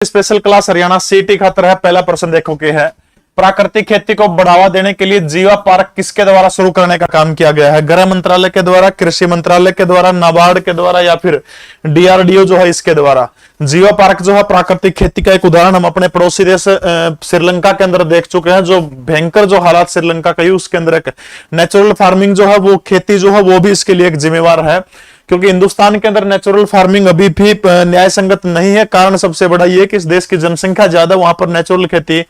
Special class Haryana सीटी खातर है। पहला प्रश्न देखो कि है प्राकृतिक खेती को बढ़ावा देने के लिए जीवा पार्क किसके द्वारा शुरू करने का काम किया गया है? गृह मंत्रालय के द्वारा, कृषि मंत्रालय के द्वारा, नाबार्ड के द्वारा या फिर डीआरडीओ जो है इसके द्वारा। जीवा पार्क जो है प्राकृतिक खेती का एक उदाहरण हम अपने पड़ोसी देश श्रीलंका के अंदर देख चुके हैं। जो भयंकर जो हालात श्रीलंका का उसके अंदर एक नेचुरल फार्मिंग जो है वो खेती जो है वो भी इसके लिए एक जिम्मेवार है, क्योंकि हिंदुस्तान के अंदर नेचुरल फार्मिंग अभी भी न्याय संगत नहीं है। कारण सबसे बड़ा ये कि इस देश की जनसंख्या ज्यादा, वहां पर नेचुरल खेती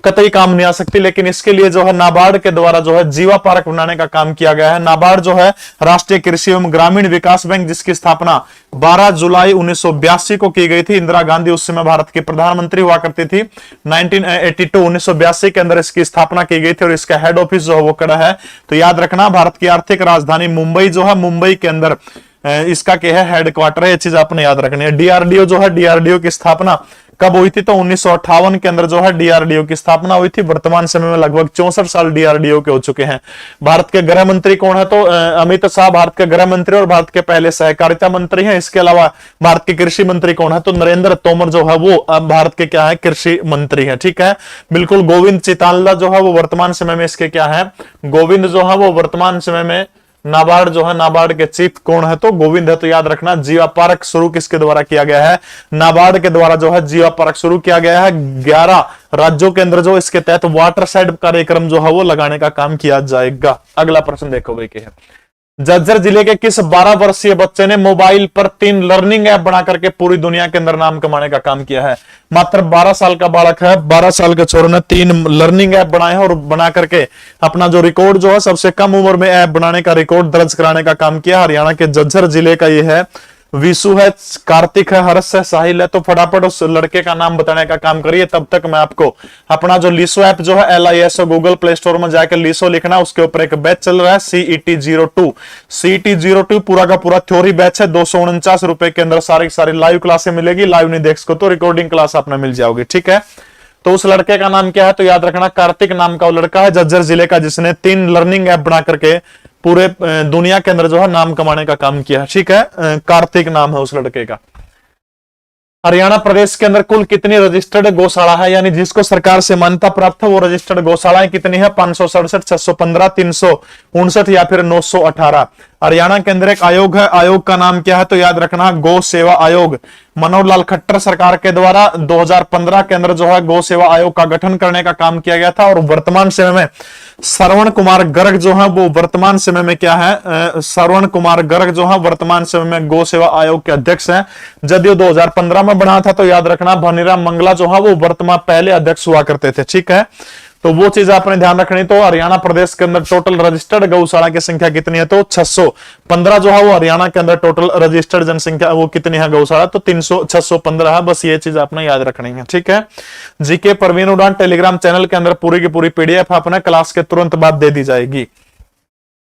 कतई काम नहीं आ सकती। लेकिन इसके लिए जो है नाबार्ड के द्वारा जो है जीवा पार्क बनाने का काम किया गया है। नाबार्ड जो है राष्ट्रीय कृषि एवं ग्रामीण विकास बैंक, जिसकी स्थापना 12 जुलाई 1982 को की गई थी। इंदिरा गांधी उस समय भारत की प्रधानमंत्री हुआ करती थी। 1982 के अंदर इसकी स्थापना की गई थी और इसका हेड ऑफिस जो है वो कड़ा है। तो याद रखना, भारत की आर्थिक राजधानी मुंबई जो है, मुंबई के अंदर इसका क्या है हेडक्वार्टर है। ये चीज आपने याद रखनी है। डीआरडीओ जो है, डीआरडीओ की स्थापना कब हुई थी? तो 1958 के अंदर जो है डीआरडीओ की स्थापना हुई थी। वर्तमान समय में लगभग 64 साल डीआरडीओ के हो चुके हैं। भारत के गृह मंत्री कौन है? तो अमित शाह भारत के गृह मंत्री और भारत के पहले सहकारिता मंत्री हैं। इसके अलावा भारत के कृषि मंत्री कौन है? तो नरेंद्र तोमर जो है वो अब भारत के क्या है कृषि मंत्री है। ठीक है, बिल्कुल। गोविंद चितालला जो है वो वर्तमान समय में इसके क्या है, गोविंद जो है वो वर्तमान समय में नाबार्ड जो है, नाबार्ड के चीफ कौन है? तो गोविंद है। तो याद रखना, जीवा पार्क शुरू किसके द्वारा किया गया है? नाबार्ड के द्वारा जो है जीवा पार्क शुरू किया गया है। 11 राज्यों के अंदर जो इसके तहत वाटर साइड कार्यक्रम जो है वो लगाने का काम किया जाएगा। अगला प्रश्न देखो भाई, क्या है झज्जर जिले के किस 12 वर्षीय बच्चे ने मोबाइल पर 3 लर्निंग ऐप बना करके पूरी दुनिया के अंदर नाम कमाने का काम किया है? मात्र 12 साल का बालक है, 12 साल के छोरे ने 3 लर्निंग ऐप बनाए हैं और बना करके अपना जो रिकॉर्ड जो है सबसे कम उम्र में ऐप बनाने का रिकॉर्ड दर्ज कराने का काम किया। हरियाणा के झज्जर जिले का ये है। विशु है, कार्तिक है, हर्ष है, साहिल है। तो फटाफट उस लड़के का नाम बताने का काम करिए। तब तक मैं आपको अपना जो लिसो ऐप जो है LISO गूगल प्ले स्टोर में जाकर लिसो लिखना, उसके ऊपर एक बैच चल रहा है CET02। CET02 पूरा का पूरा थ्योरी बैच है। 249 रुपए के अंदर सारी लाइव क्लासें मिलेगी। लाइव नहीं देख सको तो रिकॉर्डिंग क्लास आपने मिल जाओगी। ठीक है, तो उस लड़के का नाम क्या है? तो याद रखना, कार्तिक नाम का वो लड़का है झज्जर जिले का, जिसने 3 लर्निंग ऐप बना करके पूरे दुनिया के अंदर जो है नाम कमाने का काम किया। ठीक है, कार्तिक नाम है उस लड़के का। हरियाणा प्रदेश के अंदर कुल कितनी रजिस्टर्ड गौशाला है, यानी जिसको सरकार से मान्यता प्राप्त है वो रजिस्टर्ड गौशालाएं कितनी है? 567, 615, 359 या फिर 918। हरियाणा के अंदर एक आयोग है। आयोग का नाम क्या है? तो याद रखना, गौ सेवा आयोग। मनोहर लाल खट्टर सरकार के द्वारा 2015 के अंदर जो है गौ सेवा आयोग का गठन करने का काम किया गया था। और वर्तमान समय में श्रवण कुमार गर्ग जो है वो वर्तमान समय में क्या है, श्रवण कुमार गर्ग जो है वर्तमान समय में गौ सेवा आयोग के अध्यक्ष हैं। जदयू 2015 में बना था। तो याद रखना, भनीराम मंगला जो है वो वर्तमान पहले अध्यक्ष हुआ करते थे। ठीक है, तो वो चीज आपने ध्यान रखनी। तो हरियाणा प्रदेश के अंदर टोटल रजिस्टर्ड गौशाला की संख्या कितनी है? तो 615 जो है वो हरियाणा के अंदर टोटल रजिस्टर्ड जनसंख्या वो कितनी है गौशाला? तो 615 है। बस ये चीज आपने याद रखनी है। ठीक है, जीके परवीन उड़ान टेलीग्राम चैनल के अंदर पूरी की पूरी PDF अपने क्लास के तुरंत बाद दे दी जाएगी।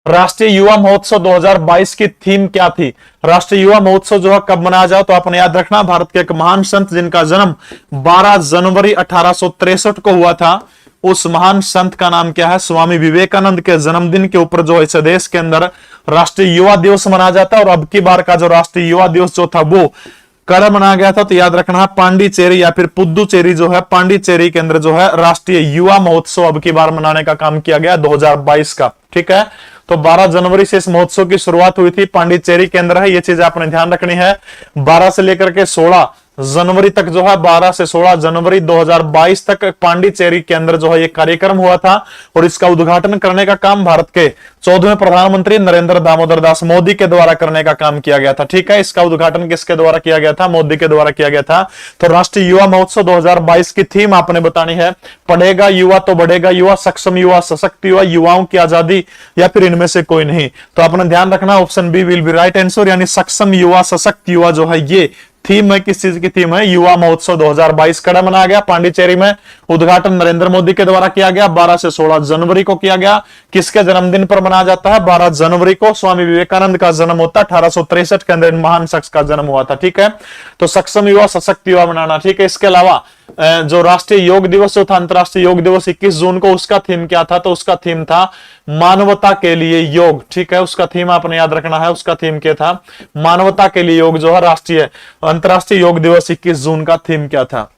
राष्ट्रीय युवा महोत्सव 2022 की थीम क्या थी? राष्ट्रीय युवा महोत्सव जो है कब मनाया जाए? तो आपने याद रखना, भारत के एक महान संत जिनका जन्म 12 जनवरी 1863 को हुआ था, उस महान संत का नाम क्या है? स्वामी विवेकानंद के जन्मदिन के ऊपर जो इस देश के अंदर राष्ट्रीय युवा दिवस मनाया जाता है। और अब की बार का जो राष्ट्रीय युवा दिवस जो था वो कड़ा मनाया गया था। तो याद रखना, पांडिचेरी या फिर पुदुचेरी जो है, पांडिचेरी के अंदर जो है राष्ट्रीय युवा महोत्सव अब की बार मनाने का काम किया गया 2022 का। ठीक है, तो 12 जनवरी से इस महोत्सव की शुरुआत हुई थी। पांडिचेरी के अंदर है, ये चीज आपने ध्यान रखनी है। 12 से लेकर के 16 जनवरी तक जो है, 12 से 16 जनवरी 2022 तक पांडिचेरी के अंदर जो है ये कार्यक्रम हुआ था। और इसका उद्घाटन करने का काम भारत के 14वें प्रधानमंत्री नरेंद्र दामोदर दास मोदी के द्वारा करने का काम किया गया था। ठीक है, इसका उद्घाटन किसके द्वारा किया गया था? मोदी के द्वारा किया गया था। तो राष्ट्रीय युवा महोत्सव 2022 की थीम आपने बतानी है, पढ़ेगा युवा तो बढ़ेगा युवा, सक्षम युवा, सशक्त युवा, युवाओं की आजादी, या फिर इनमें से कोई नहीं। तो आपने ध्यान रखना, option B will be right answer, यानी सक्षम युवा, सशक्त युवा जो है ये थीम है। किस चीज की थीम है? युवा महोत्सव 2022 कड़ा मनाया गया पांडिचेरी में। उद्घाटन नरेंद्र मोदी के द्वारा किया गया। 12 से 16 जनवरी को किया गया। किसके जन्मदिन पर मनाया जाता है? 12 जनवरी को स्वामी विवेकानंद का जन्म होता है। 1863 के अंदर महान शख्स का जन्म हुआ था। ठीक है, तो सक्षम युवा, सशक्त युवा बनाना। ठीक है, इसके अलावा जो राष्ट्रीय योग दिवस जो था, अंतरराष्ट्रीय योग दिवस 21 जून को, उसका थीम क्या था? तो उसका थीम था मानवता के लिए योग। ठीक है, उसका थीम आपने याद रखना है। उसका थीम क्या था? मानवता के लिए योग जो है राष्ट्रीय अंतरराष्ट्रीय योग दिवस 21 जून का थीम क्या था?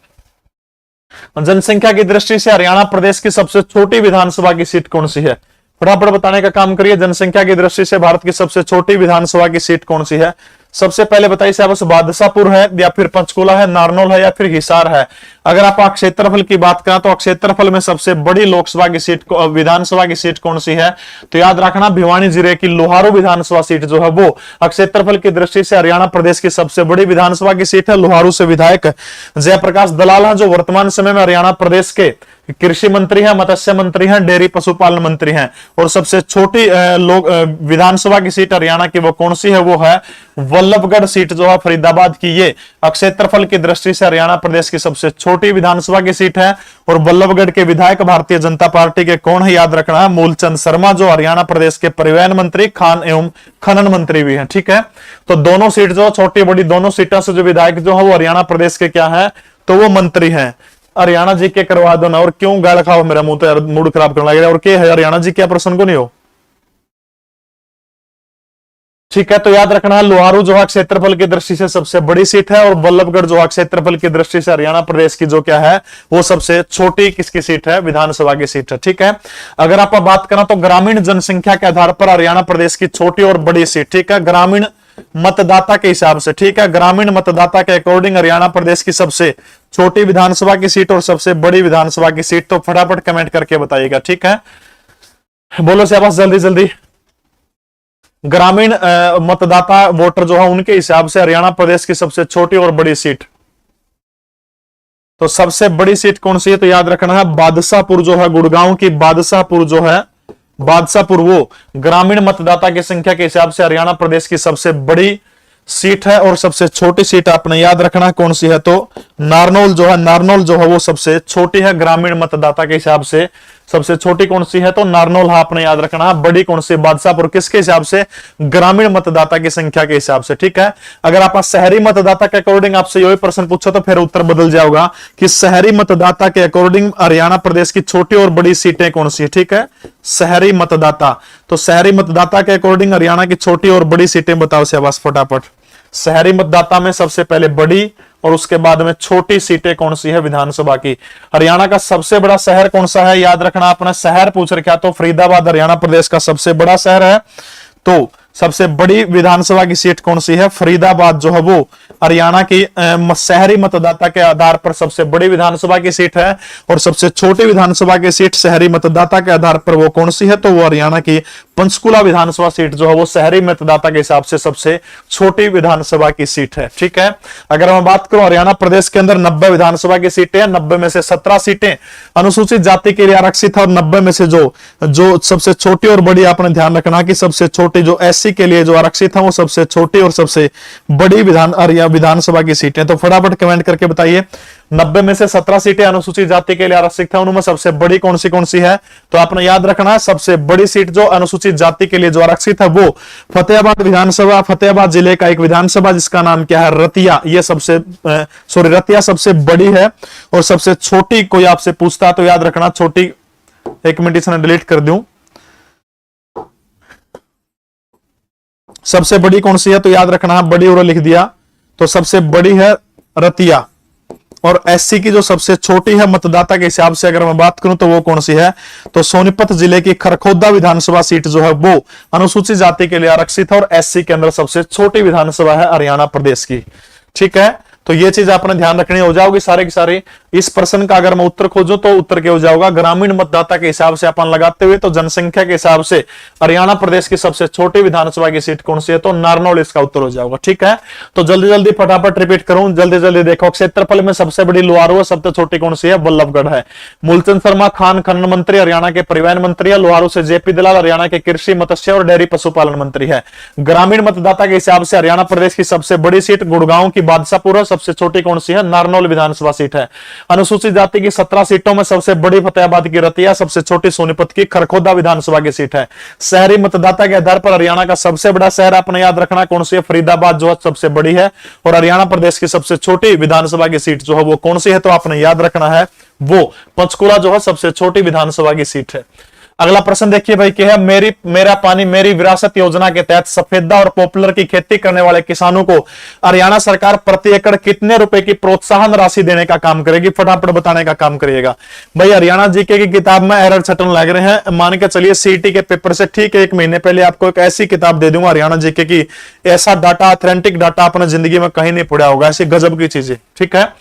जनसंख्या की दृष्टि से हरियाणा प्रदेश की सबसे छोटी विधानसभा की सीट कौन सी है? फटाफट बताने का काम करिए। जनसंख्या की दृष्टि से भारत की सबसे छोटी विधानसभा की सीट कौन सी है? सबसे पहले बताइए साहब, बादशाहपुर है या फिर पंचकुला है, नारनौल है या फिर हिसार है? अगर आप क्षेत्रफल की बात करें तो क्षेत्रफल में सबसे बड़ी लोकसभा की सीट विधानसभा की सीट कौन सी है? तो याद रखना भिवानी जिले की लोहारू विधानसभा सीट जो है वो क्षेत्रफल की दृष्टि से हरियाणा प्रदेश की सबसे बड़ी विधानसभा की सीट है। लोहारू से विधायक जयप्रकाश दलाल हैं, जो वर्तमान समय में हरियाणा प्रदेश के कृषि मंत्री हैं, मत्स्य मंत्री हैं, डेयरी पशुपालन मंत्री हैं। और सबसे छोटी विधानसभा की सीट हरियाणा की वो कौन सी है? वो है वल्लभगढ़ सीट जो है फरीदाबाद की। ये क्षेत्रफल की दृष्टि से हरियाणा प्रदेश की सबसे छोटी विधानसभा की सीट है। और वल्लभगढ़ के विधायक भारतीय जनता पार्टी के कौन है? याद रखना है मूलचंद शर्मा, जो हरियाणा प्रदेश के परिवहन मंत्री, खान एवं खनन मंत्री भी हैं। ठीक है, तो दोनों सीट जो छोटी बड़ी दोनों सीटों से जो विधायक जो है वो हरियाणा प्रदेश के क्या है? तो वो मंत्री हैं। हरियाणा जी के करवा दो ना। और क्यों गाल खाओ मेरा मुंह, तो यार मूड खराब करने लग रहा है। और क्या है हरियाणा जी, क्या प्रश्न को नहीं हो? ठीक है, तो याद रखना लोहारू जो है क्षेत्रफल की दृष्टि से सबसे बड़ी सीट है। और वल्लभगढ़ जो है क्षेत्रफल की दृष्टि से हरियाणा प्रदेश की जो क्या है वो सबसे छोटी किसकी सीट है? विधानसभा की सीट है। ठीक है, अगर आप बात करें तो ग्रामीण जनसंख्या के आधार पर हरियाणा प्रदेश की छोटी और बड़ी सीट, ठीक है, ग्रामीण मतदाता के हिसाब से, ठीक है, ग्रामीण मतदाता के अकॉर्डिंग हरियाणा प्रदेश की सबसे छोटी विधानसभा की सीट और सबसे बड़ी विधानसभा की सीट, तो फटाफट कमेंट करके बताइएगा। ठीक है, बोलो शाबाश, जल्दी जल्दी। ग्रामीण मतदाता वोटर जो है उनके हिसाब से हरियाणा प्रदेश की सबसे छोटी और बड़ी सीट, तो सबसे बड़ी सीट कौन सी है? तो याद रखना है बादशाहपुर जो है, गुड़गांव की बादशाहपुर जो है, बादशाहपुर वो ग्रामीण मतदाता की संख्या के हिसाब से हरियाणा प्रदेश की सबसे बड़ी सीट है। और सबसे छोटी सीट आपने याद रखना कौन सी है? तो नारनौल जो है, नारनौल जो है वो सबसे छोटी है ग्रामीण मतदाता के हिसाब से। सबसे छोटी कौन सी है? तो नारनौल आपने याद रखना। बड़ी कौन सी? बादशाहपुर। किसके हिसाब से? ग्रामीण मतदाता की संख्या के हिसाब से। ठीक है, अगर आप शहरी मतदाता के अकॉर्डिंग आपसे यही प्रश्न पूछो तो फिर उत्तर बदल जाओगा कि शहरी मतदाता के अकॉर्डिंग हरियाणा प्रदेश की छोटी और बड़ी सीटें कौन सी है? ठीक है, शहरी मतदाता, तो शहरी मतदाता के अकॉर्डिंग हरियाणा की छोटी और बड़ी सीटें बताओ शाबाश फटाफट। शहरी मतदाता में सबसे पहले बड़ी और उसके बाद में छोटी सीटें कौन सी है विधानसभा की? हरियाणा का सबसे बड़ा शहर कौन सा है? याद रखना, अपना शहर पूछ रखा तो फरीदाबाद हरियाणा प्रदेश का सबसे बड़ा शहर है। तो सबसे बड़ी विधानसभा की सीट कौन सी है? फरीदाबाद जो है वो हरियाणा की शहरी मतदाता के आधार पर सबसे बड़ी विधानसभा की सीट है। और सबसे छोटी विधानसभा की सीट शहरी मतदाता के आधार पर वो कौन सी है? तो वो हरियाणा की पंचकुला विधानसभा सीट जो है वो शहरी मतदाता के हिसाब से सबसे छोटी विधानसभा की सीट है। ठीक है, अगर मैं बात करूं हरियाणा प्रदेश के अंदर 90 विधानसभा की सीटें हैं, 90 में से 17 सीटें अनुसूचित जाति के लिए आरक्षित है। और 90 में से जो सबसे छोटी और बड़ी, आपने ध्यान रखना कि सबसे छोटी जो एससी के लिए जो आरक्षित है वो सबसे छोटी और सबसे बड़ी विधानसभा की सीटें। तो फटाफट कमेंट करके बताइए, 90 में से 17 सीटें अनुसूचित जाति के लिए आरक्षित है, उनमें सबसे बड़ी कौन सी है? तो आपने याद रखना है सबसे बड़ी सीट जो अनुसूचित जाति के लिए जो आरक्षित है वो फतेहाबाद विधानसभा, फतेहाबाद जिले का एक विधानसभा जिसका नाम क्या है? रतिया। ये रतिया सबसे बड़ी है। और सबसे छोटी कोई आपसे पूछता तो याद रखना छोटी, एक मिनट इसने डिलीट कर दूं, सबसे बड़ी कौन सी है? तो याद रखना बड़ी और लिख दिया, तो सबसे बड़ी है रतिया। और एससी की जो सबसे छोटी है मतदाता के हिसाब से अगर मैं बात करूं तो वो कौन सी है? तो सोनीपत जिले की खरखोदा विधानसभा सीट जो है वो अनुसूचित जाति के लिए आरक्षित है और एससी के अंदर सबसे छोटी विधानसभा है हरियाणा प्रदेश की। ठीक है, तो ये चीज आपने ध्यान रखनी हो जाओगी सारे के सारे। इस प्रश्न का अगर मैं उत्तर खोजूं तो उत्तर क्या हो जाएगा? ग्रामीण मतदाता के हिसाब से अपन लगाते हुए तो जनसंख्या के हिसाब से हरियाणा प्रदेश की सबसे छोटी विधानसभा की सीट कौन सी है? तो नारनौल इसका उत्तर हो जाएगा। ठीक है, तो जल्दी जल्दी फटाफट रिपीट करूं, जल्दी जल्दी देखो। क्षेत्रफल में सबसे बड़ी लोहारू है, सबसे छोटी कौन सी है? वल्लभगढ़ है। मूलचंद शर्मा खान खनन मंत्री, हरियाणा के परिवहन मंत्री है। लोहारू से जेपी दलाल, हरियाणा के कृषि मत्स्य और डेयरी पशुपालन मंत्री है। ग्रामीण मतदाता के हिसाब से हरियाणा प्रदेश की सबसे बड़ी सीट गुड़गांव की बादशाहपुर है, सबसे छोटी कौन सी है? नारनौल विधानसभा सीट है। अनुसूचित जाति की 17 सीटों में सबसे बड़ी फतेहाबाद की रतिया, सबसे छोटी सोनीपत की खरखोदा विधानसभा की सीट है। शहरी मतदाता के आधार पर हरियाणा का सबसे बड़ा शहर आपने याद रखना कौन सी है? फरीदाबाद जो है सबसे बड़ी है। और हरियाणा प्रदेश की सबसे छोटी विधानसभा की सीट जो है वो कौन सी है? तो आपने याद रखना है वो पंचकुला जो है सबसे छोटी विधानसभा की सीट है। अगला प्रश्न देखिए भाई, क्या है, मेरा पानी मेरी विरासत योजना के तहत सफेदा और पॉपुलर की खेती करने वाले किसानों को हरियाणा सरकार प्रति एकड़ कितने रुपए की प्रोत्साहन राशि देने का काम करेगी? फटाफट बताने का काम करिएगा भाई। हरियाणा जीके की किताब में एरर छटन लग रहे हैं, मान के चलिए सीईटी के पेपर से ठीक 1 महीने पहले आपको एक ऐसी किताब दे दूंगा हरियाणा जीके की, ऐसा डाटा, ऑथेंटिक डाटा आपने जिंदगी में कहीं नहीं पढ़ा होगा, ऐसी गजब की चीजें। ठीक है,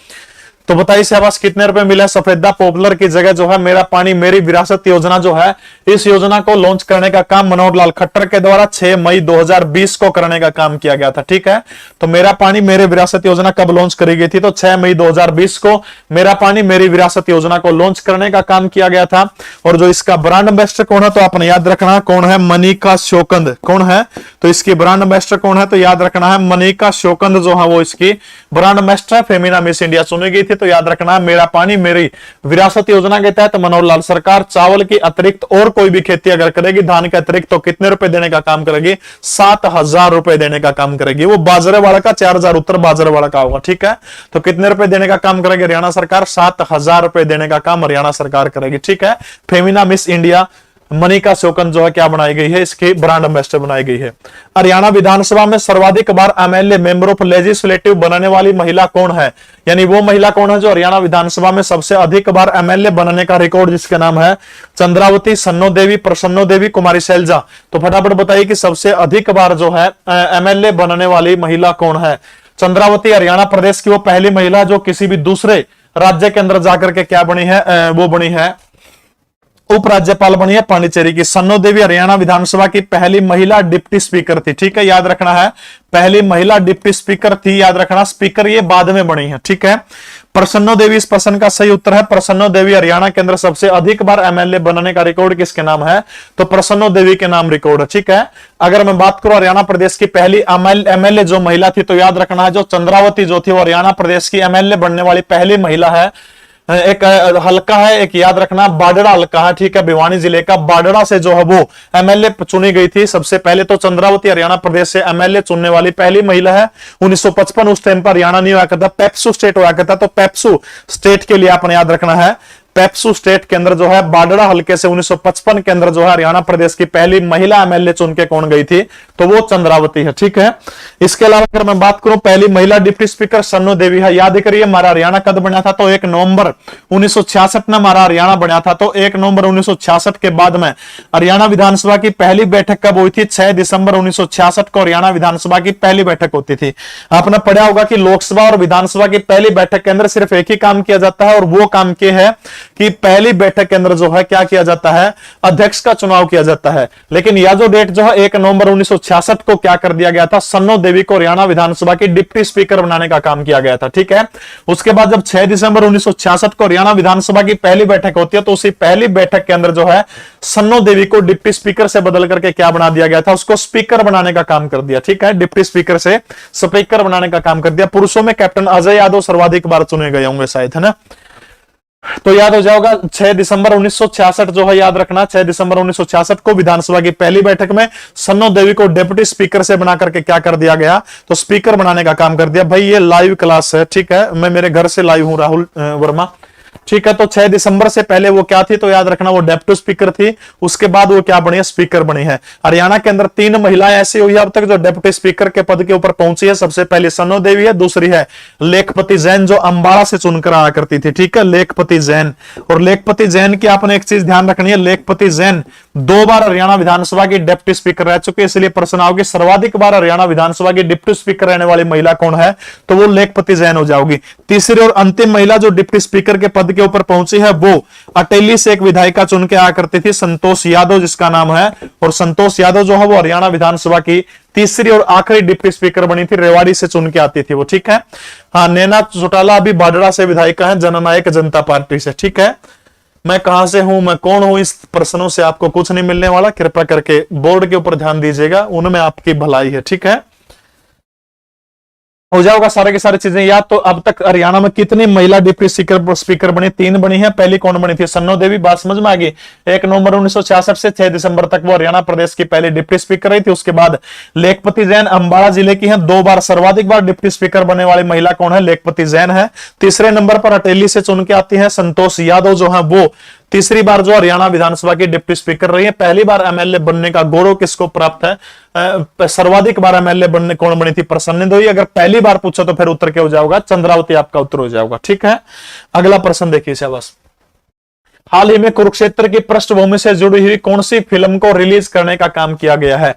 तो बताइए शाबाश, कितने रुपए मिले? सफेदा पॉपुलर की जगह जो है मेरा पानी मेरी विरासत योजना जो है, इस योजना को लॉन्च करने का काम मनोहर लाल खट्टर के द्वारा 6 मई 2020 को करने का काम किया गया था। ठीक है, तो मेरा पानी मेरी विरासत योजना कब लॉन्च करी गई थी? तो 6 मई 2020 को मेरा पानी मेरी विरासत योजना को लॉन्च करने का काम किया गया था। और जो इसका ब्रांड एम्बेसडर कौन है, तो आपने याद रखना कौन है, मनिका शोकंद। कौन है? तो इसकी ब्रांड एम्बेसडर कौन है, तो याद रखना है मनिका शोकंद जो है वो इसकी ब्रांड एम्बेसडर है। फेमिना मिस इंडिया चुनी गई थी, तो याद रखना मेरा पानी मेरी विरासत योजना के तहत मनोहर लाल सरकार चावल की अतिरिक्त और कोई भी खेती अगर करेगी धान के अतिरिक्त, तो कितने रुपए देने का काम करेगी? 7,000 रुपए देने का काम करेगी। वो बाजरे वाला का 4,000 उत्तर बाजरे वाला का होगा। ठीक है, तो कितने रुपए देने का काम करेगी हरियाणा सरकार? 7,000 रुपए देने का काम हरियाणा सरकार करेगी। ठीक है, फेमिना मिस इंडिया मनिका शोकन जो है क्या बनाई गई है, इसकी ब्रांड एम्बेसडर बनाई गई है। हरियाणा विधानसभा में सर्वाधिक बार एमएलए मेंबर ऑफ लेजिस्लेटिव बनने वाली महिला कौन है? यानी वो महिला कौन है जो हरियाणा विधानसभा में सबसे अधिक बार एमएलए बनने का रिकॉर्ड जिसका नाम है चंद्रावती, सन्नो देवी, प्रसन्नो देवी, कुमारी शैलजा। तो फटाफट बताइए कि सबसे अधिक बार जो है एमएलए बनने वाली महिला कौन है? चंद्रावती हरियाणा प्रदेश की वो पहली महिला जो किसी भी दूसरे राज्य के अंदर जाकर के क्या बनी है, वो बनी है उपराज्यपाल बनी है पांडिचेरी की। सन्नो देवी हरियाणा विधानसभा की पहली महिला डिप्टी स्पीकर थी। ठीक है, याद रखना है पहली महिला डिप्टी स्पीकर थी, याद रखना। स्पीकर ये बाद में बनी है। ठीक है, प्रसन्नो देवी इस प्रश्न का सही उत्तर है। प्रसन्नो देवी हरियाणा के अंदर सबसे अधिक बार एमएलए बनने का रिकॉर्ड किसके नाम है? तो प्रसन्नो देवी के नाम रिकॉर्ड है। ठीक है, अगर मैं बात करूं हरियाणा प्रदेश की पहली एमएलए जो महिला थी, तो याद रखना है जो चंद्रावती जो थी वो हरियाणा प्रदेश की एमएलए बनने वाली पहली महिला है। एक हल्का है, एक याद रखना बाडड़ा हल्का है। ठीक है, भिवानी जिले का बाडड़ा से जो है वो एमएलए चुनी गई थी सबसे पहले। तो चंद्रावती हरियाणा प्रदेश से एमएलए चुनने वाली पहली महिला है। 1955 उस टाइम पर हरियाणा नहीं हुआ करता, पेप्सू स्टेट हुआ करता। तो पेप्सू स्टेट के लिए आपने याद रखना है पेप्सू स्टेट के अंदर जो है बाडड़ा हल्के से 1955 के अंदर जो है हरियाणा प्रदेश की पहली महिला एमएलए चुन के कौन गई थी? तो वो चंद्रावती है। ठीक है, इसके अलावा अगर मैं बात करूं पहली महिला डिप्टी स्पीकर सन्नो देवी है। याद करिए हमारा हरियाणा कब बना था? तो 1 नवंबर 1966 में हमारा हरियाणा बना था। तो 1 नवंबर 1966 के बाद में हरियाणा विधानसभा की पहली बैठक कब हुई थी? 6 दिसंबर 1966 को हरियाणा विधानसभा की पहली बैठक होती थी। आपने पढ़ा होगा कि लोकसभा और विधानसभा की पहली बैठक के अंदर सिर्फ एक ही काम किया जाता है, और वो काम के है कि पहली बैठक के अंदर जो है क्या किया जाता है? अध्यक्ष का चुनाव किया जाता है। लेकिन यह जो डेट जो है 1 नवंबर 1966 को क्या कर दिया गया था? सन्नो देवी को हरियाणा विधानसभा की डिप्टी स्पीकर बनाने का काम किया गया था। ठीक है, उसके बाद जब 6 दिसंबर 1966 को हरियाणा विधानसभा की पहली बैठक होती है, तो उसी पहली बैठक के अंदर जो है सन्नो देवी को डिप्टी स्पीकर से बदल करके क्या बना दिया गया था? उसको स्पीकर बनाने का काम कर दिया। ठीक है, डिप्टी स्पीकर से स्पीकर बनाने का काम कर दिया। पुरुषों में कैप्टन अजय यादव सर्वाधिक बार चुने गए होंगे शायद, है ना? तो याद हो जाएगा 6 दिसंबर 1966 जो है याद रखना, 6 दिसंबर 1966 को विधानसभा की पहली बैठक में सन्नो देवी को डिप्टी स्पीकर से बना करके क्या कर दिया गया? तो स्पीकर बनाने का काम कर दिया। भाई ये लाइव क्लास है। ठीक है, मैं मेरे घर से लाइव हूं, राहुल वर्मा। ठीक है, तो 6 दिसंबर से पहले वो क्या थी? तो याद रखना वो डेप्टी स्पीकर थी। उसके बाद वो क्या बनी है? स्पीकर बनी है। हरियाणा के अंदर 3 महिलाएं ऐसी हुई अब तक जो डेप्टी स्पीकर के पद के ऊपर पहुंची है। सबसे पहले सन्नो देवी है, दूसरी है लेखपति जैन जो अंबाला से चुनकर आया करती थी। ठीक है, लेखपति जैन। और लेखपति जैन की आपने एक चीज ध्यान रखनी है, लेखपति जैन 2 बार हरियाणा विधानसभा की डिप्टी स्पीकर रह चुके, इसलिए प्रश्न आओगे सर्वाधिक बार हरियाणा विधानसभा की डिप्टी स्पीकर रहने वाली महिला कौन है? तो वो लेखपति जैन हो जाओगी। तीसरी और अंतिम महिला जो डिप्टी स्पीकर के पद के ऊपर पहुंची है वो अटेली से एक विधायिका चुन के आया करती थी, संतोष यादव जिसका नाम है। और संतोष यादव जो है वो हरियाणा विधानसभा की तीसरी और आखिरी डिप्टी स्पीकर बनी थी, रेवाड़ी से चुन के आती थी वो। ठीक है, हाँ, नैना चौटाला अभी बाडड़ा से विधायिका है जननायक जनता पार्टी से। ठीक है, मैं कहां से हूं, मैं कौन हूं, इस प्रश्नों से आपको कुछ नहीं मिलने वाला। कृपया करके बोर्ड के ऊपर ध्यान दीजिएगा, उनमें आपकी भलाई है। ठीक है, हो जाएगा सारे की सारी चीजें याद। तो अब तक हरियाणा में कितनी महिला डिप्टी स्पीकर बनी? 3 बनी है। पहली कौन बनी थी? सन्नो देवी। बात समझ में आ गई। 1 नवंबर 1966 से 6 दिसंबर तक वो हरियाणा प्रदेश की पहली डिप्टी स्पीकर रही थी। उसके बाद लेखपति जैन अंबाला जिले की है, 2 बार सर्वाधिक बार डिप्टी स्पीकर बनने वाली महिला कौन है? लेखपति जैन है। तीसरे नंबर पर अटेली से चुन के आती है संतोष यादव जो है वो तीसरी बार जो हरियाणा विधानसभा की डिप्टी स्पीकर रही है। पहली बार एमएलए बनने का गौरव किसको प्राप्त है? सर्वाधिक बार एमएलए बनने कौन बनी थी? प्रसन्न दोई। अगर पहली बार पूछा तो फिर उत्तर क्या हो जाएगा? चंद्रावती आपका उत्तर हो जाएगा। ठीक है, अगला प्रश्न देखिए शाबाश। हाल ही में कुरुक्षेत्र की पृष्ठभूमि से जुड़ी हुई कौन सी फिल्म को रिलीज करने का काम किया गया है?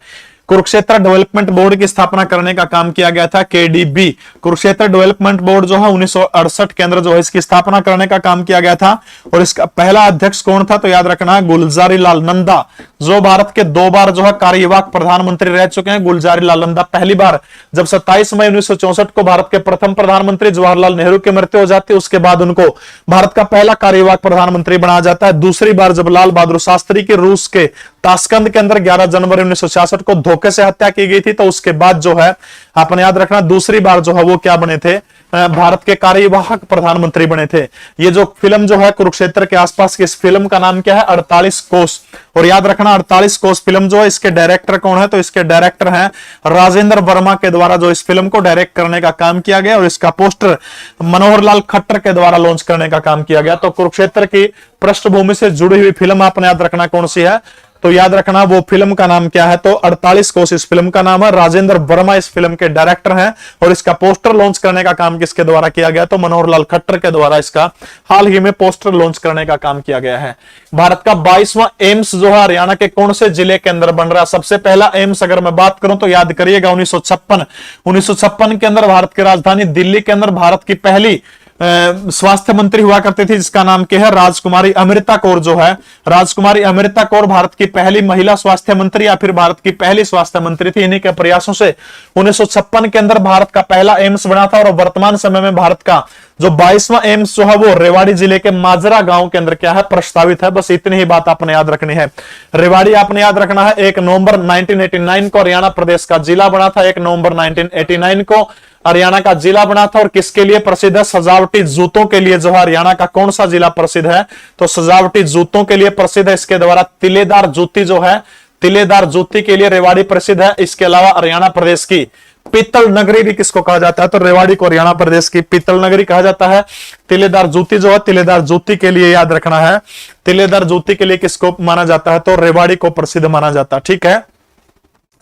कुरुक्षेत्र डेवलपमेंट बोर्ड की स्थापना करने का काम किया गया था, केडीबी। कुरुक्षेत्र डेवलपमेंट बोर्ड जो है 1968 के अंदर जो है इसकी स्थापना करने का काम किया गया था। और इसका पहला अध्यक्ष कौन था? तो याद रखना है गुलजारी लाल नंदा, जो भारत के 2 बार जो है कार्यवाहक प्रधानमंत्री रह चुके हैं। गुलजारी लाल नंदा पहली बार जब 27 मई 1964 को भारत के प्रथम प्रधानमंत्री जवाहरलाल नेहरू की मृत्यु हो जाती है, उसके बाद उनको भारत का पहला कार्यवाहक प्रधानमंत्री बनाया जाता है। दूसरी बार जब लाल बहादुर शास्त्री की रूस के ताशकंद के अंदर 11 जनवरी 1966 को धोखे से हत्या की गई थी, तो उसके बाद जो है आपने याद रखना दूसरी बार जो है वो क्या बने थे? भारत के कार्यवाहक प्रधानमंत्री बने थे। ये जो फिल्म जो है कुरुक्षेत्र के आसपास की, इस फिल्म का नाम क्या है? 48 कोस। और याद रखना 48 कोस फिल्म जो है इसके डायरेक्टर कौन है? तो इसके डायरेक्टर हैं राजेंद्र वर्मा के द्वारा जो इस फिल्म को डायरेक्ट करने का काम किया गया। और इसका पोस्टर मनोहर लाल खट्टर के द्वारा लॉन्च करने का काम किया गया। तो कुरुक्षेत्र की पृष्ठभूमि से जुड़ी हुई फिल्म आपने याद रखना कौन सी है? तो याद रखना वो फिल्म का नाम क्या है? तो 48 कोस इस फिल्म का नाम है। राजेंद्र वर्मा इस फिल्म के डायरेक्टर हैं। और इसका पोस्टर लॉन्च करने का काम किसके द्वारा किया गया? तो मनोहर लाल खट्टर के द्वारा इसका हाल ही में पोस्टर लॉन्च करने का काम किया गया है। भारत का 22वां एम्स जो है हरियाणा के कौन से जिले के अंदर बन रहा है? सबसे पहला एम्स अगर मैं बात करूं तो याद करिएगा 1956 के अंदर भारत की राजधानी दिल्ली के अंदर भारत की पहली स्वास्थ्य मंत्री हुआ करती थी, जिसका नाम क्या है? राजकुमारी अमृता कौर जो है। राजकुमारी अमृता कौर भारत की पहली महिला स्वास्थ्य मंत्री या फिर भारत की पहली स्वास्थ्य मंत्री थी। इन्हीं के प्रयासों से 1956 के अंदर भारत का पहला एम्स बना था। और वर्तमान समय में भारत का जो 22वां एम्स जो है वो रेवाड़ी जिले के माजरा गांव के अंदर क्या है? प्रस्तावित है। बस इतनी ही बात आपने याद रखनी है। रेवाड़ी आपने याद रखना है 1 नवंबर 1989 को हरियाणा प्रदेश का जिला बना था। 1 नवंबर 1989 को हरियाणा का जिला बना था। और किसके लिए प्रसिद्ध है? सजावटी जूतों के लिए जो है हरियाणा का कौन सा जिला प्रसिद्ध है? तो सजावटी जूतों के लिए प्रसिद्ध है। इसके द्वारा तिलेदार जूती जो है, तिलेदार जूती के लिए रेवाड़ी प्रसिद्ध है। इसके अलावा हरियाणा प्रदेश की पीतल नगरी भी किसको कहा जाता है? तो रेवाड़ी को हरियाणा प्रदेश की पीतल नगरी कहा जाता है। तिलेदार जूती जो है, तिलेदार जूती के लिए याद रखना है, तिलेदार जूती के लिए किसको माना जाता है? तो रेवाड़ी को प्रसिद्ध माना जाता है। ठीक है,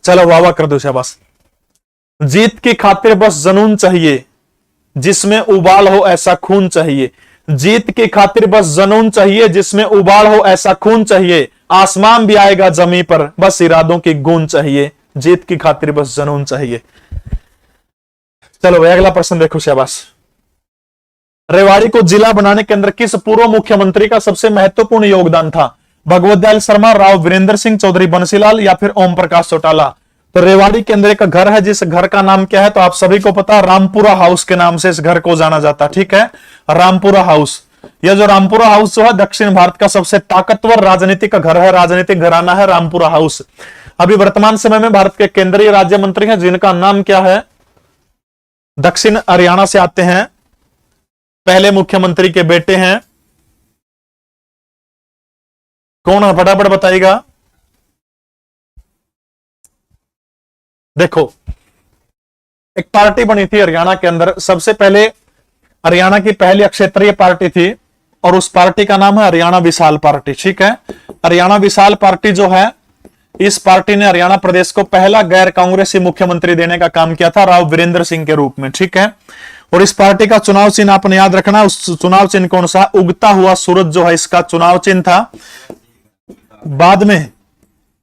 चलो वाह वाह कर दो शाबाश। जीत की खातिर बस जुनून चाहिए, जिसमें उबाल हो ऐसा खून चाहिए। जीत की खातिर बस जुनून चाहिए, जिसमें उबाल हो ऐसा खून चाहिए। आसमान भी आएगा जमीन पर, बस इरादों की गूंज चाहिए। जीत की खातिर बस जुनून चाहिए। चलो भाई अगला प्रश्न देखो शाबाश। रेवाड़ी को जिला बनाने के अंदर किस पूर्व मुख्यमंत्री का सबसे महत्वपूर्ण योगदान था? भगवत दयाल शर्मा, राव वीरेंद्र सिंह, चौधरी बंसीलाल या फिर ओम प्रकाश चौटाला? तो रेवाड़ी के अंदर एक घर है, जिस घर का नाम क्या है? तो आप सभी को पता, रामपुरा हाउस के नाम से इस घर को जाना जाता है। ठीक है, रामपुरा हाउस। यह जो रामपुरा हाउस जो है दक्षिण भारत का सबसे ताकतवर राजनीतिक घर है, राजनीतिक घराना है रामपुरा हाउस। अभी वर्तमान समय में भारत के केंद्रीय राज्य मंत्री हैं, जिनका नाम क्या है? दक्षिण हरियाणा से आते हैं, पहले मुख्यमंत्री के बेटे हैं। कौन है? फटाफट बताइएगा। देखो, एक पार्टी बनी थी हरियाणा के अंदर, सबसे पहले हरियाणा की पहली क्षेत्रीय पार्टी थी और उस पार्टी का नाम है हरियाणा विशाल पार्टी। ठीक है, हरियाणा विशाल पार्टी जो है, इस पार्टी ने हरियाणा प्रदेश को पहला गैर कांग्रेसी मुख्यमंत्री देने का काम किया था, राव वीरेंद्र सिंह के रूप में। ठीक है, और इस पार्टी का चुनाव चिन्ह आपने याद रखना, उस चुनाव चिन्ह कौन सा? उगता हुआ सूरज जो है इसका चुनाव चिन्ह था, बाद में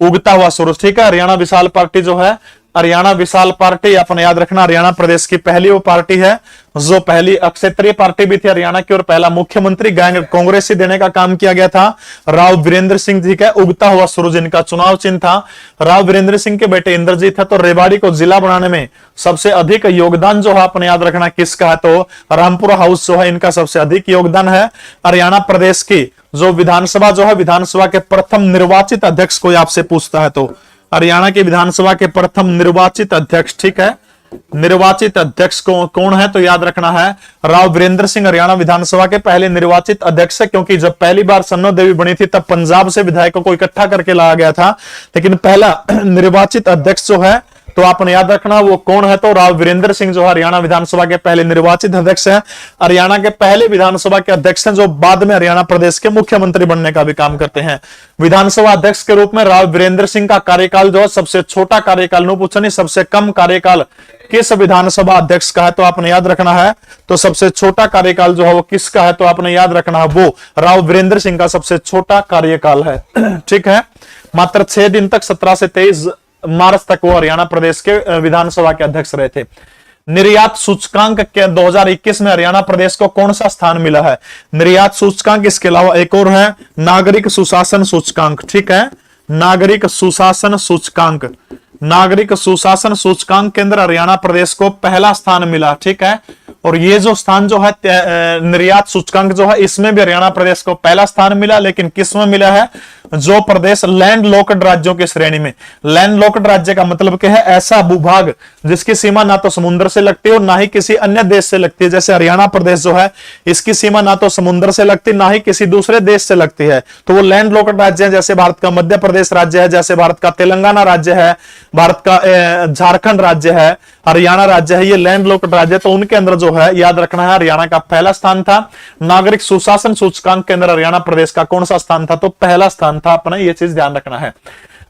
उगता हुआ सूरज। ठीक है, हरियाणा विशाल पार्टी जो है, हरियाणा विशाल पार्टी आपने याद रखना हरियाणा प्रदेश की पहली वो पार्टी है जो पहली क्षेत्रीय पार्टी भी थी हरियाणा की, और पहला मुख्यमंत्री कांग्रेसी देने का काम किया गया था राव वीरेंद्र सिंह जी का। उगता हुआ सूरज इनका चुनाव चिन्ह था। राव वीरेंद्र सिंह के बेटे इंद्रजीत है। तो रेवाड़ी को जिला बनाने में सबसे अधिक योगदान जो है आपने याद रखना किसका है? तो रामपुरा हाउस जो है इनका सबसे अधिक योगदान है। हरियाणा प्रदेश की जो विधानसभा जो है, विधानसभा के प्रथम निर्वाचित अध्यक्ष कोई आपसे पूछता है तो हरियाणा की विधानसभा के प्रथम निर्वाचित अध्यक्ष, ठीक है, निर्वाचित अध्यक्ष कौन है? तो याद रखना है राव वीरेंद्र सिंह हरियाणा विधानसभा के पहले निर्वाचित अध्यक्ष है, क्योंकि जब पहली बार सन्नो देवी बनी थी तब पंजाब से विधायकों को इकट्ठा करके लाया गया था, लेकिन पहला निर्वाचित अध्यक्ष जो है तो आपने याद रखना वो कौन है, तो राव वीरेंद्र सिंह जो हरियाणा विधानसभा के पहले निर्वाचित अध्यक्ष हैं, हरियाणा के पहले विधानसभा के अध्यक्ष हैं, जो बाद में हरियाणा प्रदेश के मुख्यमंत्री बनने का भी काम करते हैं। विधानसभा अध्यक्ष के रूप में राव वीरेंद्र सिंह का कार्यकाल जो है सबसे छोटा कार्यकाल, नो पूछा नहीं, सबसे कम कार्यकाल किस विधानसभा अध्यक्ष का है, तो आपने याद रखना है। तो सबसे छोटा कार्यकाल जो है वो किसका है, तो आपने याद रखना है वो राव वीरेंद्र सिंह का सबसे छोटा कार्यकाल है। ठीक है, मात्र 6 दिन तक 17 से 23 मार्च तक वो हरियाणा प्रदेश के विधानसभा के अध्यक्ष रहे थे। निर्यात सूचकांक के 2021 में हरियाणा प्रदेश को कौन सा स्थान मिला है? निर्यात सूचकांक, इसके अलावा एक और है नागरिक सुशासन सूचकांक। ठीक है, नागरिक सुशासन सूचकांक, नागरिक सुशासन सूचकांक के अंदर हरियाणा प्रदेश को पहला स्थान मिला। ठीक है, और ये जो स्थान जो है निर्यात सूचकांक जो है इसमें भी हरियाणा प्रदेश को पहला स्थान मिला, लेकिन किस में मिला है? जो प्रदेश लैंड लॉक्ड राज्यों की श्रेणी में। लैंड लॉक्ड राज्य का मतलब क्या है? ऐसा भूभाग जिसकी सीमा ना तो समुद्र से लगती है और ना ही किसी अन्य देश से लगती है। जैसे हरियाणा प्रदेश जो है इसकी सीमा ना तो समुद्र से लगती ना ही किसी दूसरे देश से लगती है, तो वो लैंड लॉक्ड राज्य है। जैसे भारत का मध्य प्रदेश राज्य है, जैसे भारत का तेलंगाना राज्य है, भारत का झारखंड राज्य है, हरियाणा राज्य है, ये लैंड लॉक्ड राज्य, तो उनके अंदर जो है याद रखना है हरियाणा का पहला स्थान था। नागरिक सुशासन सूचकांक के अंदर हरियाणा प्रदेश का कौन सा स्थान था? तो पहला स्थान था। अपना ये चीज ध्यान रखना है।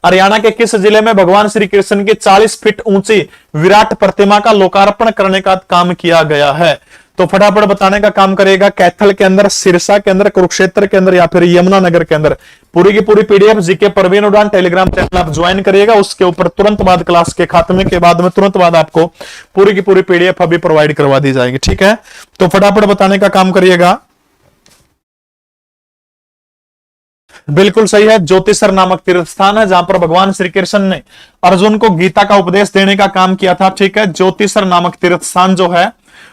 हरियाणा के किस जिले में भगवान श्री कृष्ण की 40 फीट ऊंची विराट प्रतिमा का लोकार्पण करने का काम किया गया है? तो फटाफट बताने का काम करेगा। कैथल के अंदर, सिरसा के अंदर, कुरुक्षेत्र के अंदर या फिर यमुनानगर के अंदर। पूरी की पूरी पीडीएफ जीके परवीन उड़ान टेलीग्राम चैनल आप ज्वाइन करिएगा, उसके ऊपर तुरंत बाद क्लास के खात्मे के बाद में तुरंत बाद आपको पूरी की पूरी पीडीएफ अभी प्रोवाइड करवा दी जाएगी। ठीक है, तो फटाफट बताने का काम करिएगा। बिल्कुल सही है, ज्योतिसर नामक तीर्थ स्थान है जहां पर भगवान श्री कृष्ण ने अर्जुन को गीता का उपदेश देने का काम किया था। ठीक है, ज्योतिसर नामक तीर्थ स्थान जो है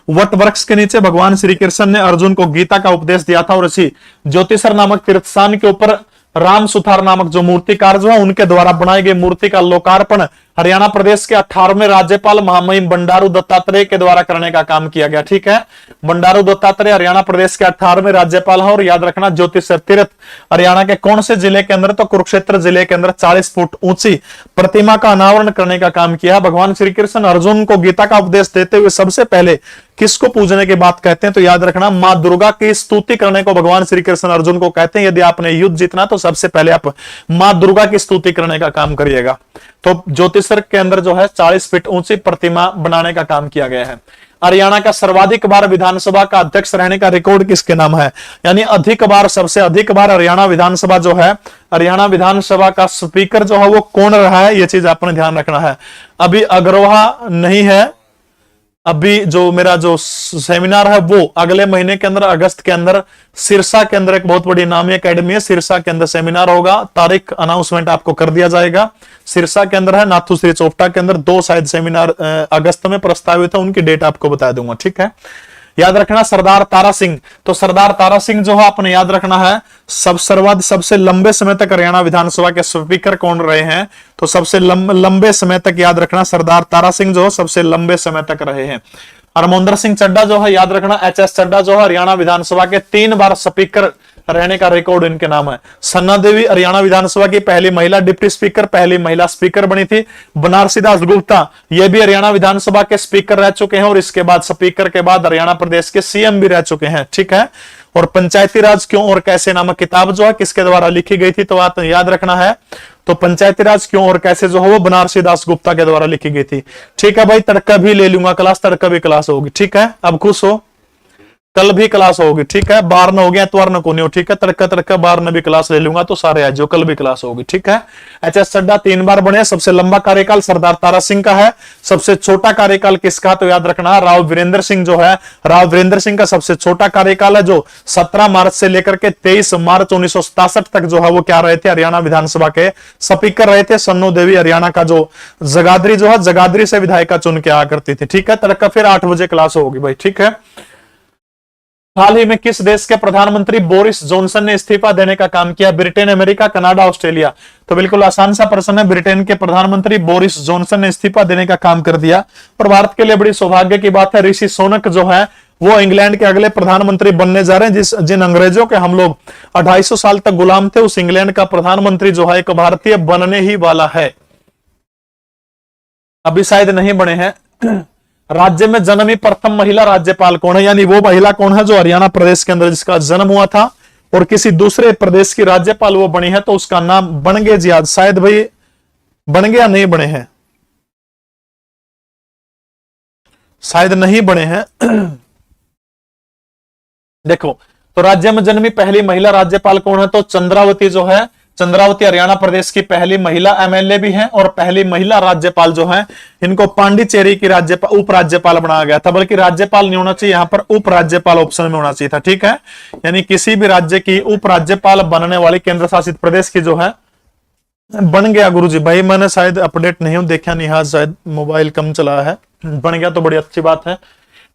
वट वृक्ष के नीचे भगवान श्री कृष्ण ने अर्जुन को गीता का उपदेश दिया था, और इसी ज्योतिसर नामक तीर्थ स्थान के ऊपर राम सुथार नामक जो मूर्तिकार जो है उनके द्वारा बनाई गई मूर्ति का लोकार्पण हरियाणा प्रदेश के 18वें राज्यपाल महामहिम बंडारू दत्तात्रेय के द्वारा करने का काम किया गया। ठीक है, बंडारू दत्तात्रेय हरियाणा प्रदेश के 18वें राज्यपाल हैं। और याद रखना ज्योतिसर तीर्थ हरियाणा के कौन से जिले के अंदर? तो कुरुक्षेत्र जिले के अंदर 40 फुट ऊंची प्रतिमा का अनावरण करने का काम किया। भगवान श्री कृष्ण अर्जुन को गीता का उपदेश देते हुए सबसे पहले किसको पूजने की बात कहते हैं? तो याद रखना मां दुर्गा की स्तुति करने को भगवान श्री कृष्ण अर्जुन को कहते हैं। यदि आपने युद्ध जीतना तो सबसे पहले आप मां दुर्गा की स्तुति करने का काम करिएगा। तो ज्योतिसर के अंदर जो है 40 फीट ऊंची प्रतिमा बनाने का काम किया गया है। हरियाणा का सर्वाधिक बार विधानसभा का अध्यक्ष रहने का रिकॉर्ड किसके नाम है? यानी अधिक बार, सबसे अधिक बार हरियाणा विधानसभा जो है, हरियाणा विधानसभा का स्पीकर जो है वो कौन रहा है? ये चीज आपने ध्यान रखना है। अभी अग्रवाह नहीं है, अभी जो मेरा जो सेमिनार है वो अगले महीने के अंदर, अगस्त के अंदर सिरसा के अंदर एक बहुत बड़ी नामी एकेडमी है, सिरसा के अंदर सेमिनार होगा। तारीख अनाउंसमेंट आपको कर दिया जाएगा। सिरसा के अंदर है, नाथू श्री चोपटा के अंदर 2 शायद सेमिनार अगस्त में प्रस्तावित है, उनकी डेट आपको बता दूंगा। ठीक है, याद रखना सरदार तारा सिंह। तो सरदार तारा सिंह जो है आपने याद रखना है सबसे लंबे समय तक हरियाणा विधानसभा के स्पीकर कौन रहे हैं? तो सबसे लंबे समय तक याद रखना सरदार तारा सिंह जो है सबसे लंबे समय तक रहे हैं। हरमोंदर सिंह चड्डा जो है याद रखना, एच.एस. चड्डा जो है हरियाणा विधानसभा के 3 बार स्पीकर रहने का रिकॉर्ड इनके नाम है। सन्ना देवी हरियाणा विधानसभा की पहली महिला डिप्टी स्पीकर, पहली महिला स्पीकर बनी थी। बनारसी दास गुप्ता ये भी हरियाणा विधानसभा के स्पीकर रह चुके हैं, और इसके बाद स्पीकर के बाद हरियाणा प्रदेश के सीएम भी रह चुके हैं। ठीक है, और पंचायती राज क्यों और कैसे नामक किताब जो है किसके द्वारा लिखी गई थी? तो आप याद रखना है, तो पंचायती राज क्यों और कैसे जो है वो बनारसी दास गुप्ता के द्वारा लिखी गई थी। ठीक है भाई, तड़का भी ले लूंगा क्लास, तड़का भी क्लास होगी। ठीक है, अब खुश हो, कल भी क्लास होगी। ठीक है, बार न हो गया इतवार न को नहीं हो। ठीक है, तड़का बार न भी क्लास ले लूंगा, तो सारे आज जो कल भी क्लास होगी। ठीक है, एच.एस. चड्डा 3 बार बने। सबसे लंबा कार्यकाल सरदार तारा सिंह का है। सबसे छोटा कार्यकाल किसका? तो याद रखना राव वीरेंद्र सिंह जो है, राव वीरेंद्र सिंह का सबसे छोटा कार्यकाल है, जो 17 मार्च से लेकर के 23 मार्च 1967 तक जो है वो क्या रहे थे? हरियाणा विधानसभा के स्पीकर रहे थे। सन्नो देवी हरियाणा का जो जगाधरी जो है, जगाधरी से विधायिका चुन के आ करती थी। ठीक है, तड़का फिर 8 बजे क्लास होगी भाई। ठीक है, हाल ही में किस देश के प्रधानमंत्री बोरिस जॉनसन ने इस्तीफा देने का काम किया? Britain, America, Canada, Australia. तो बिल्कुल आसान सा प्रश्न है। ब्रिटेन के प्रधानमंत्री बोरिस जॉनसन ने इस्तीफा देने का काम कर दिया। और भारत के लिए बड़ी सौभाग्य की बात है, ऋषि सुनक जो है वो इंग्लैंड के अगले प्रधानमंत्री बनने जा रहे हैं। जिन अंग्रेजों के हम लोग 250 साल तक गुलाम थे, उस इंग्लैंड का प्रधानमंत्री जो है एक भारतीय बनने ही वाला है। अभी शायद नहीं बने हैं। राज्य में जन्मी प्रथम महिला राज्यपाल कौन है, यानी वो महिला कौन है जो हरियाणा प्रदेश के अंदर जिसका जन्म हुआ था और किसी दूसरे प्रदेश की राज्यपाल वो बनी है, तो उसका नाम बनगे जियाद। शायद भाई बन गया, नहीं बने हैं, शायद नहीं बने हैं। देखो, तो राज्य में जन्मी पहली महिला राज्यपाल कौन है, तो चंद्रावती जो है, चंद्रावती हरियाणा प्रदेश की पहली महिला एमएलए भी हैं और पहली महिला राज्यपाल जो है, इनको पांडिचेरी की राज्यपाल उपराज्यपाल बनाया गया था। बल्कि राज्यपाल नहीं होना चाहिए, यहां पर उपराज्यपाल ऑप्शन में होना चाहिए था। ठीक है, यानी किसी भी राज्य की उपराज्यपाल बनने वाली केंद्र शासित प्रदेश की जो है, बन गया गुरुजी। भाई मैंने शायद अपडेट नहीं हूं, देखा नहीं, हाँ शायद मोबाइल कम चला है, बन गया तो बड़ी अच्छी बात है।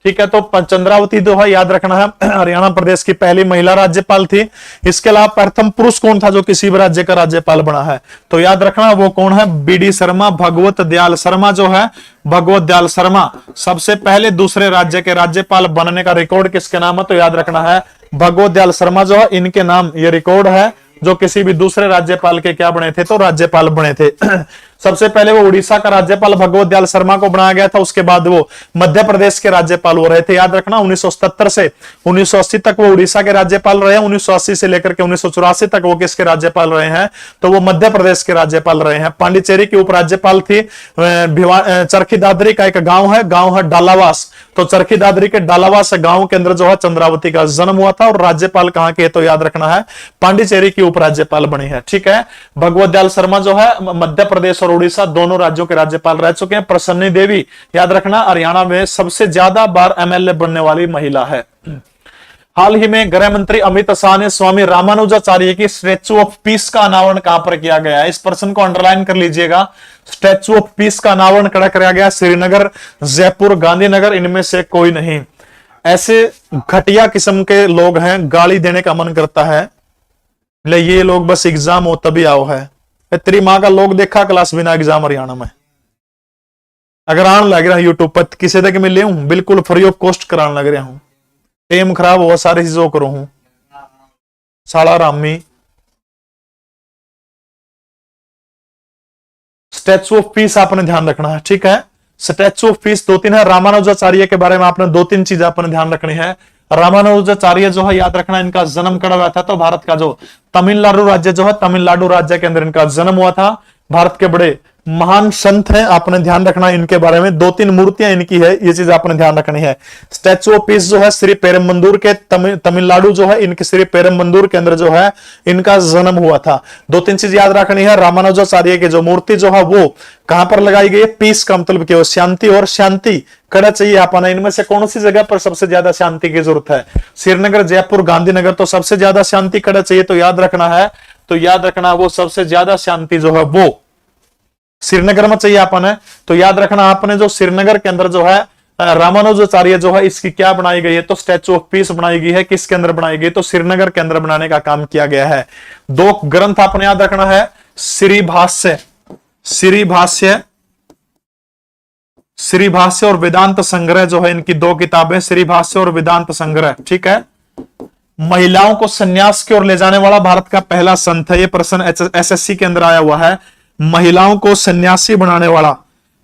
ठीक है, तो चंद्रावती जो है याद रखना है, हरियाणा प्रदेश की पहली महिला राज्यपाल थी। इसके अलावा प्रथम पुरुष कौन था जो किसी भी राज्य का राज्यपाल बना है, तो याद रखना वो कौन है, बीडी शर्मा, भगवत दयाल शर्मा जो है, भगवत दयाल शर्मा सबसे पहले दूसरे राज्य के राज्यपाल बनने का रिकॉर्ड किसके नाम है, तो याद रखना है भगवत दयाल शर्मा जो है, इनके नाम ये रिकॉर्ड है, जो किसी भी दूसरे राज्यपाल के क्या बने थे, तो राज्यपाल बने थे। सबसे पहले वो उड़ीसा का राज्यपाल भगवत दयाल शर्मा को बनाया गया था, उसके बाद वो मध्य प्रदेश के राज्यपाल हो रहे थे। याद रखना 1977 से 1980 तक वो उड़ीसा के राज्यपाल रहे हैं, 1980 से लेकर के 1984 तक वो किसके राज्यपाल रहे हैं, तो वो मध्य प्रदेश के राज्यपाल रहे हैं। पांडिचेरी की उपराज्यपाल थी चरखी दादरी का एक गांव है डालावास, तो चरखी दादरी के डालावास गांव के अंदर जो है चंद्रावती का जन्म हुआ था। और राज्यपाल कहां के, तो याद रखना है पांडिचेरी की उपराज्यपाल बनी है। ठीक है, भगवत दयाल शर्मा जो है मध्य प्रदेश और उड़ीसा दोनों राज्यों के राज्यपाल रह चुके हैं। प्रसन्नी देवी याद रखना हरियाणा में सबसे ज्यादा बार एमएलए बनने वाली महिला है। हाल ही में गृह मंत्री अमित शाह ने स्वामी रामानुजाचार्य की स्टैचू ऑफ पीस का अनावरण कहां पर किया गया है, इस प्रश्न को अंडरलाइन कर लीजिएगा। स्टैचू ऑफ पीस का अनावरण कड़ा किया गया, श्रीनगर, जयपुर, गांधीनगर, इनमें से कोई नहीं। ऐसे घटिया किस्म के लोग हैं, गाली देने का मन करता है, ले ये लोग बस एग्जाम हो तभी आओ है। तेरी माँ का लोग देखा क्लास बिना एग्जाम हरियाणा में, अगर आने लग रहा है यूट्यूब पर किसी तक मैं ले बिल्कुल फ्री ऑफ कॉस्ट कराने लग रहा हूं, टेम खराब हुआ सारी चीजों करो हूं, साला रामी। स्टैचू ऑफ पीस आपने ध्यान रखना है। ठीक है, स्टैचू ऑफ पीस 2-3 है। रामानुजाचार्य के बारे में आपने 2-3 चीज आपने ध्यान रखनी है। रामानुजाचार्य जो है याद रखना इनका जन्म कड़ा हुआ था, तो भारत का जो तमिलनाडु राज्य जो है, तमिलनाडु राज्य के अंदर इनका जन्म हुआ था। भारत के बड़े महान संत हैं, आपने ध्यान रखना इनके बारे में। 2-3 मूर्तियां इनकी है, ये चीज आपने ध्यान रखनी है। स्टैचू ऑफ पीस जो है श्री पेरम्बंदूर के तमिलनाडु जो है, इनके श्री पेरम्बंदूर के अंदर जो है इनका जन्म हुआ था। 2-3 चीज याद रखनी है। रामानुजाचार्य की जो मूर्ति जो है वो कहां पर लगाई गई है, पीस का मतलब क्या, शांति और शांति कड़ा चाहिए आपने। इनमें से कौन सी जगह पर सबसे ज्यादा शांति की जरूरत है, श्रीनगर, जयपुर, गांधीनगर, तो सबसे ज्यादा शांति कड़ा चाहिए, तो याद रखना है, तो याद रखना वो सबसे ज्यादा शांति जो है वो श्रीनगर में चाहिए आपने। तो याद रखना आपने जो श्रीनगर के अंदर जो है रामानुजाचार्य जो है इसकी क्या बनाई गई है, तो स्टैचू ऑफ पीस बनाई गई है। किसके अंदर बनाई गई, तो श्रीनगर के अंदर बनाने का काम किया गया है। 2 ग्रंथ आपने याद रखना है, श्री भाष्य और वेदांत संग्रह जो है, इनकी 2 किताबें, श्री भाष्य और वेदांत संग्रह। ठीक है, महिलाओं को संन्यास की ओर ले जाने वाला भारत का पहला संत है, ये प्रश्न एसएससी के अंदर आया हुआ है। महिलाओं को सन्यासी बनाने वाला,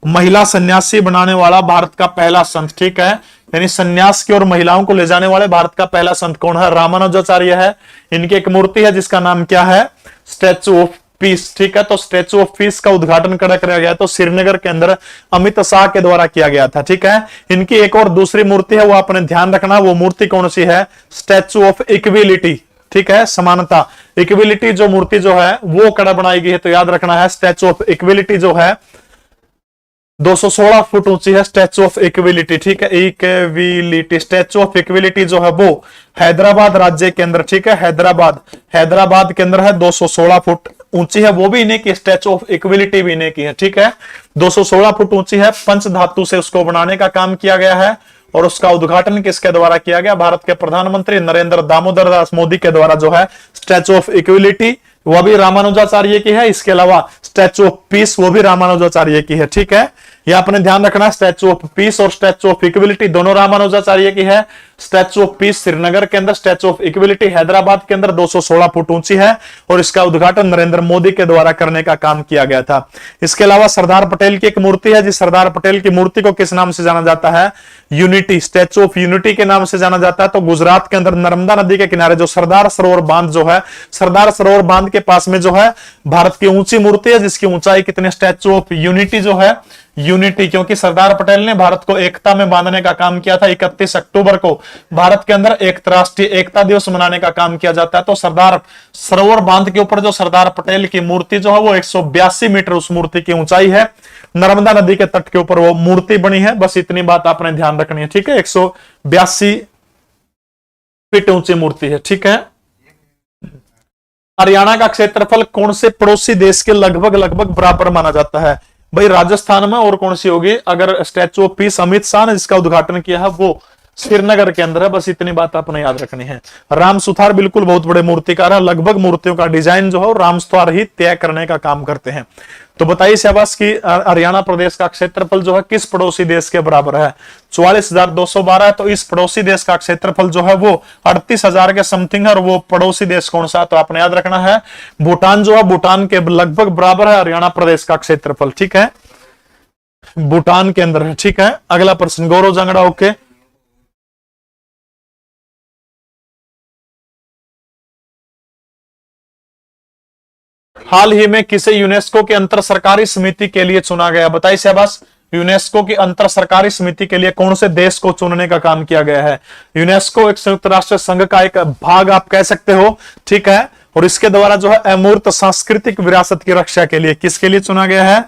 महिला सन्यासी बनाने वाला भारत का पहला संत। ठीक है, यानी सन्यास की ओर महिलाओं को ले जाने वाले भारत का पहला संत कौन है, रामानुजाचार्य है। इनकी एक मूर्ति है जिसका नाम क्या है, स्टैचू ऑफ पीस। ठीक है, तो स्टैचू ऑफ पीस का उद्घाटन करा गया, तो श्रीनगर के अंदर अमित शाह के द्वारा किया गया था। ठीक है, इनकी एक और दूसरी मूर्ति है, वो आपने ध्यान रखना, वो मूर्ति कौन सी है, स्टैचू ऑफ इक्विलिटी। ठीक है, समानता, इक्विलिटी जो मूर्ति जो है वो कड़ा बनाई गई है, तो याद रखना है स्टैचू ऑफ इक्विलिटी जो है 216 फुट ऊंची है, स्टैचू ऑफ इक्विलिटी। ठीक है, इक्विलिटी, स्टैचू ऑफ इक्विलिटी जो है वो हैदराबाद राज्य के अंदर, ठीक है, हैदराबाद के अंदर है, 216 फुट ऊंची है, वो भी इन्हीं की, स्टैचू ऑफ इक्विलिटी भी इन्हीं की है। ठीक है, 216 फुट ऊंची है, पंच धातु से उसको बनाने का काम किया गया है। और उसका उद्घाटन किसके द्वारा किया गया, भारत के प्रधानमंत्री नरेंद्र दामोदर दास मोदी के द्वारा जो है स्टैचू ऑफ इक्विलिटी वह भी रामानुजाचार्य की है। इसके अलावा स्टैचू ऑफ पीस वो भी रामानुजाचार्य की है। ठीक है, यह आपने ध्यान रखना, स्टैचू ऑफ पीस और स्टैचू ऑफ इक्विलिटी दोनों रामानुजाचार्य की है। स्टैचू ऑफ पीस श्रीनगर के अंदर, स्टैचू ऑफ इक्वलिटी हैदराबाद के अंदर 216 फुट ऊंची है और इसका उद्घाटन नरेंद्र मोदी के द्वारा करने का काम किया गया था। इसके अलावा सरदार पटेल की एक मूर्ति है, जिस सरदार पटेल की मूर्ति को किस नाम से जाना जाता है? यूनिटी, स्टैचू ऑफ यूनिटी के नाम से जाना जाता है। तो गुजरात के अंदर नर्मदा नदी के किनारे जो सरदार सरोवर बांध जो है, सरदार सरोवर बांध के पास में जो है भारत की ऊंची मूर्ति है, जिसकी ऊंचाई कितनी? स्टैचू ऑफ यूनिटी जो है, यूनिटी, क्योंकि सरदार पटेल ने भारत को एकता में बांधने का काम किया था। 31 अक्टूबर को भारत के अंदर एक राष्ट्रीय एकता दिवस मनाने का काम किया जाता है। तो सरदार सरोवर बांध के ऊपर जो सरदार पटेल की मूर्ति जो है वो 182 मीटर उस मूर्ति की ऊंचाई है। नर्मदा नदी के तट के ऊपर वो मूर्ति बनी है। बस इतनी बात आपने ध्यान रखनी है, ठीक है। 182 फीट ऊंची मूर्ति है, ठीक है। हरियाणा का क्षेत्रफल कौन से पड़ोसी देश के लगभग बराबर माना जाता है? भाई राजस्थान में, और कौन सी होगी? अगर statue of peace Amit Shah ने जिसका उद्घाटन किया है वो श्रीनगर के अंदर है। बस इतनी बात आपने याद रखनी है। राम सुथार बिल्कुल बहुत बड़े मूर्तिकार है, लगभग मूर्तियों का डिजाइन जो है राम सुथार ही तय करने का काम करते हैं। तो बताइए शहबाज की हरियाणा प्रदेश का क्षेत्रफल जो है किस पड़ोसी देश के बराबर है? 44,212 है। तो इस पड़ोसी देश का क्षेत्रफल जो है वो 38,000 के समथिंग है। और वो पड़ोसी देश कौन सा? तो आपने याद रखना है भूटान जो है, भूटान के लगभग बराबर है हरियाणा प्रदेश का क्षेत्रफल, ठीक है। भूटान के अंदर है, ठीक है। अगला प्रश्न गौरव जांगड़ा, ओके। हाल ही में किसे यूनेस्को की अंतर सरकारी समिति के लिए चुना गया? बताइए शहबाज, यूनेस्को की अंतर सरकारी समिति के लिए कौन से देश को चुनने का काम किया गया है? यूनेस्को एक संयुक्त राष्ट्र संघ का एक भाग आप कह सकते हो, ठीक है। और इसके द्वारा जो है अमूर्त सांस्कृतिक विरासत की रक्षा के लिए किसके लिए चुना गया है?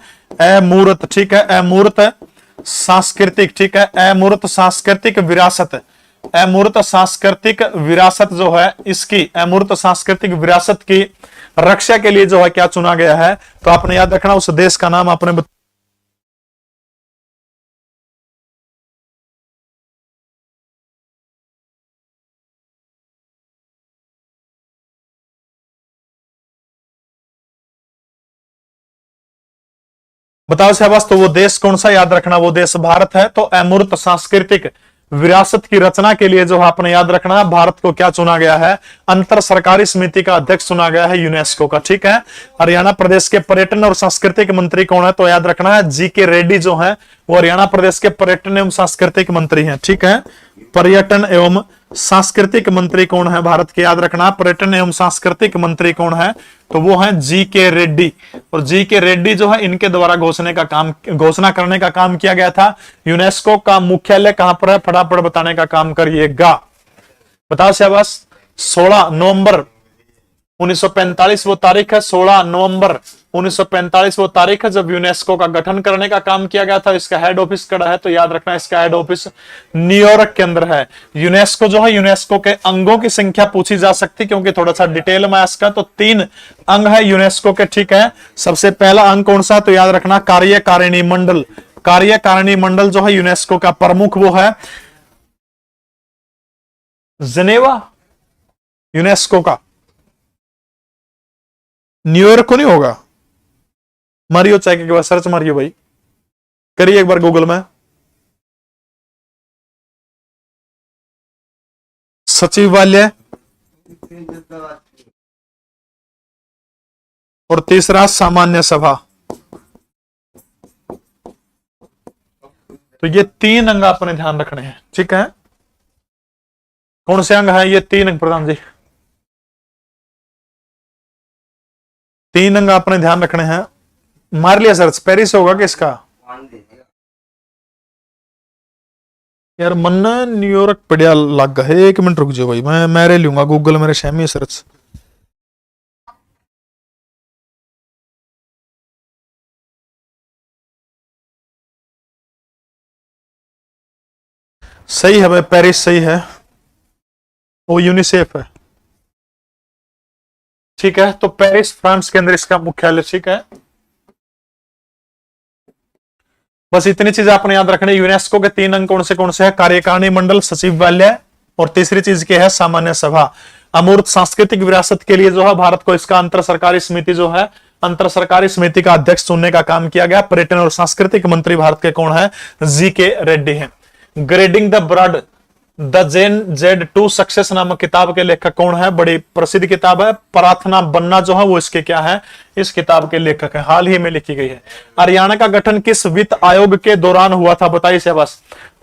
अमूर्त, ठीक है। अमूर्त सांस्कृतिक, ठीक है। अमूर्त सांस्कृतिक विरासत, अमूर्त सांस्कृतिक विरासत जो है इसकी, अमूर्त सांस्कृतिक विरासत की रक्षा के लिए जो है क्या चुना गया है? तो आपने याद रखना उस देश का नाम आपने बताओ शहबाज। तो वो देश कौन सा? याद रखना वो देश भारत है। तो अमूर्त सांस्कृतिक विरासत की रचना के लिए जो आपने याद रखना है भारत को क्या चुना गया है? अंतर सरकारी समिति का अध्यक्ष चुना गया है यूनेस्को का, ठीक है। हरियाणा प्रदेश के पर्यटन और सांस्कृतिक मंत्री कौन है? तो याद रखना है जीके रेड्डी जो है वो हरियाणा प्रदेश के पर्यटन एवं सांस्कृतिक मंत्री हैं, ठीक है। पर्यटन एवं सांस्कृतिक मंत्री कौन है भारत के? याद रखना पर्यटन एवं सांस्कृतिक मंत्री कौन है? तो वो है जीके रेड्डी। और जीके रेड्डी जो है इनके द्वारा घोषणा करने का काम किया गया था। यूनेस्को का मुख्यालय कहां पर है? फटाफट बताने का काम करिएगा। बताओ शहबाज। 16 नवंबर 1945 वो तारीख है, 16 नवंबर 1945 वो तारीख है जब यूनेस्को का गठन करने का काम किया गया था। इसका हेड ऑफिस कड़ा है? तो याद रखना इसका हेड ऑफिस न्यूयॉर्क के अंदर है। यूनेस्को जो है, यूनेस्को के अंगों की संख्या पूछी जा सकती क्योंकि थोड़ा सा डिटेल में इसका। तो 3 अंग है यूनेस्को के, ठीक है। सबसे पहला अंग कौन सा? तो याद रखना कार्यकारिणी मंडल। कार्यकारिणी मंडल जो है यूनेस्को का प्रमुख वो है जिनेवा, यूनेस्को का। न्यूयॉर्क को नहीं होगा? मारियो चेक एक बार, सर्च मारियो भाई, करिए एक बार गूगल में। सचिवालय और तीसरा सामान्य सभा। तो ये 3 अंग अपने ध्यान रखने हैं, ठीक है। कौन से अंग है ये? 3 अंग प्रधान जी, 3 अंग अपने ध्यान रखने हैं। मार लिया सर्च, पेरिस होगा किसका? यार मन न्यूयॉर्क पढ़िया लग है। 1 मिनट रुक जाओ भाई, मैं मेरे लूंगा गूगल, मेरे शैमी सर्च। सही है भाई, पेरिस सही है, वो यूनिसेफ है, ठीक है। तो पेरिस फ्रांस के अंदर इसका मुख्यालय, ठीक है। बस इतनी चीज आपने याद रखनी। यूनेस्को के 3 अंग कौन से है? कार्यकारिणी मंडल, सचिवालय और तीसरी चीज क्या है? सामान्य सभा। अमूर्त सांस्कृतिक विरासत के लिए जो है भारत को इसका अंतर सरकारी समिति जो है, अंतर सरकारी समिति का अध्यक्ष चुनने का काम किया गया। पर्यटन और सांस्कृतिक मंत्री भारत के कौन है? जीके रेड्डी हैं। Grading the bird the Gen Z2 success नामक किताब के लेखक कौन है? बड़ी प्रसिद्ध किताब है। प्रार्थना बनना जो है वो इसके क्या है? इस किताब के लेखक है, हाल ही में लिखी गई है। हरियाणा का गठन किस वित्त आयोग के दौरान हुआ था? बताइए शाबाश।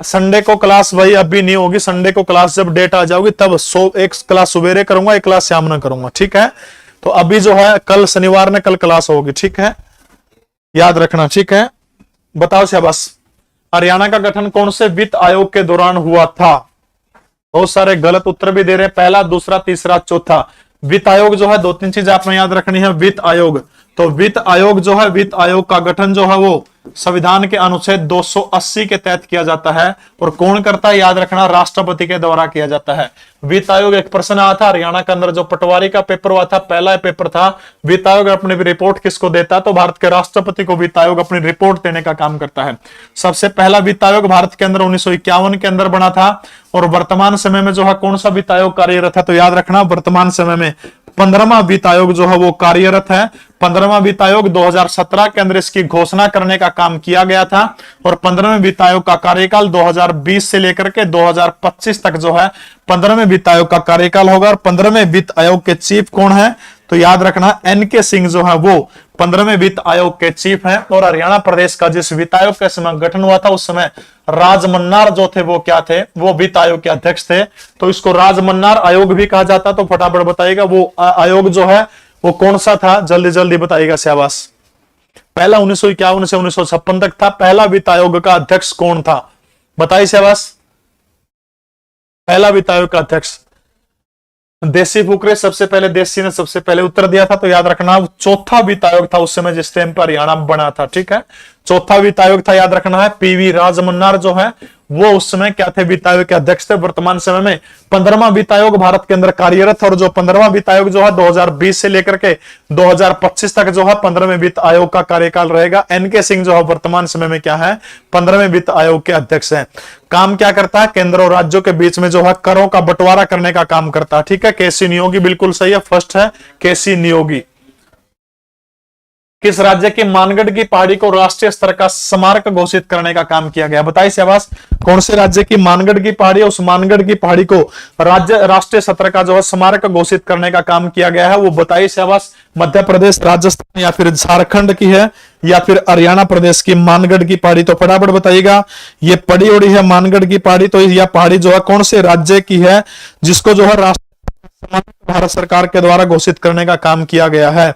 संडे को क्लास भाई अभी नहीं होगी, संडे को क्लास जब डेट आ जाओगी तब एक क्लास सुबेरे करूंगा, एक क्लास शाम में करूंगा, ठीक है। तो अभी जो है कल शनिवार में कल क्लास होगी, ठीक है, याद रखना, ठीक है। बताओ शाबाश, हरियाणा का गठन कौन से वित्त आयोग के दौरान हुआ था? बहुत सारे गलत उत्तर भी दे रहे हैं, पहला, दूसरा, तीसरा, चौथा। वित्त आयोग जो है, दो तीन चीजें आपने याद रखनी है। वित्त आयोग, तो वित्त आयोग जो है, वित्त आयोग का गठन जो है वो संविधान के अनुच्छेद 280 के तहत किया जाता है। और कौन करता है? याद रखना, राष्ट्रपति के द्वारा किया जाता है। वित्त आयोग, एक प्रश्न आया था हरियाणा के अंदर, जो पटवारी का पेपर हुआ था, पहला पेपर था। वित्त आयोग अपनी रिपोर्ट किसको देता है? तो भारत के राष्ट्रपति को वित्त आयोग अपनी रिपोर्ट देने का काम करता है। सबसे पहला वित्त आयोग भारत के अंदर 1951 के अंदर बना था। और वर्तमान समय में जो है कौन सा वित्त आयोग कार्यरत है? तो याद रखना, वर्तमान समय में 15वां वित्त आयोग जो है वो कार्यरत है। 15वां वित्त आयोग 2017 के अंदर इसकी घोषणा करने का काम किया गया था। और 15वें वित्त आयोग का कार्यकाल 2020 से लेकर के 2025 तक जो है 15वें वित्त आयोग का कार्यकाल होगा। और 15वें वित्त आयोग के चीफ कौन है? तो याद रखना, NK सिंह जो है वो 15वें वित्त आयोग के चीफ हैं। और हरियाणा प्रदेश का जिस वित्त आयोग का समय गठन हुआ था उस समय राजमन्नार जो थे वो क्या थे? वो वित्त आयोग के अध्यक्ष थे। तो इसको राजमन्नार आयोग भी कहा जाता। तो फटाफट बताइएगा वो आयोग जो है वो कौन सा था? जल्दी जल्दी बताइएगा शाबाश। पहला 1951 से 1956 तक था। पहला वित्त आयोग का अध्यक्ष कौन था? बताइए शाबाश। पहला वित्त आयोग का अध्यक्ष देसी फुकरे, सबसे पहले देसी ने सबसे पहले उत्तर दिया था। तो याद रखना, चौथा वित्त आयोग था उस समय जिस टाइम पर हरियाणा बना था, ठीक है। चौथा वित्त आयोग था, याद रखना है। PV राजमन्नार जो है वो उस समय क्या थे? वित्त आयोग के अध्यक्ष थे। वर्तमान समय में 15वां वित्त आयोग भारत के अंदर कार्यरत है। और जो 15वां वित्त आयोग जो है 2020 से लेकर के 2025 तक जो है 15वें वित्त आयोग का कार्यकाल रहेगा। NK सिंह जो है वर्तमान समय में क्या है? 15वें वित्त आयोग के अध्यक्ष हैं। काम क्या करता है? केंद्र और राज्यों के बीच में जो है करों का बंटवारा करने का काम करता है, ठीक है। KC नियोगी बिल्कुल सही है, फर्स्ट है KC नियोगी। किस राज्य की मानगढ़ की पहाड़ी को राष्ट्रीय स्तर का स्मारक घोषित करने का काम किया गया? बताइए शाबाश। कौन से राज्य की मानगढ़ की पहाड़ी? उस मानगढ़ की पहाड़ी को राष्ट्रीय स्तर का जो है स्मारक घोषित करने का काम किया गया है, वो बताइए शाबाश। मध्य प्रदेश, राजस्थान या फिर झारखंड की है या फिर हरियाणा प्रदेश की मानगढ़ की पहाड़ी? तो फटाफट बताइएगा। ये पड़ी उड़ी है मानगढ़ की पहाड़ी। तो यह पहाड़ी जो है कौन से राज्य की है जिसको जो है भारत सरकार के द्वारा घोषित करने का काम किया गया है?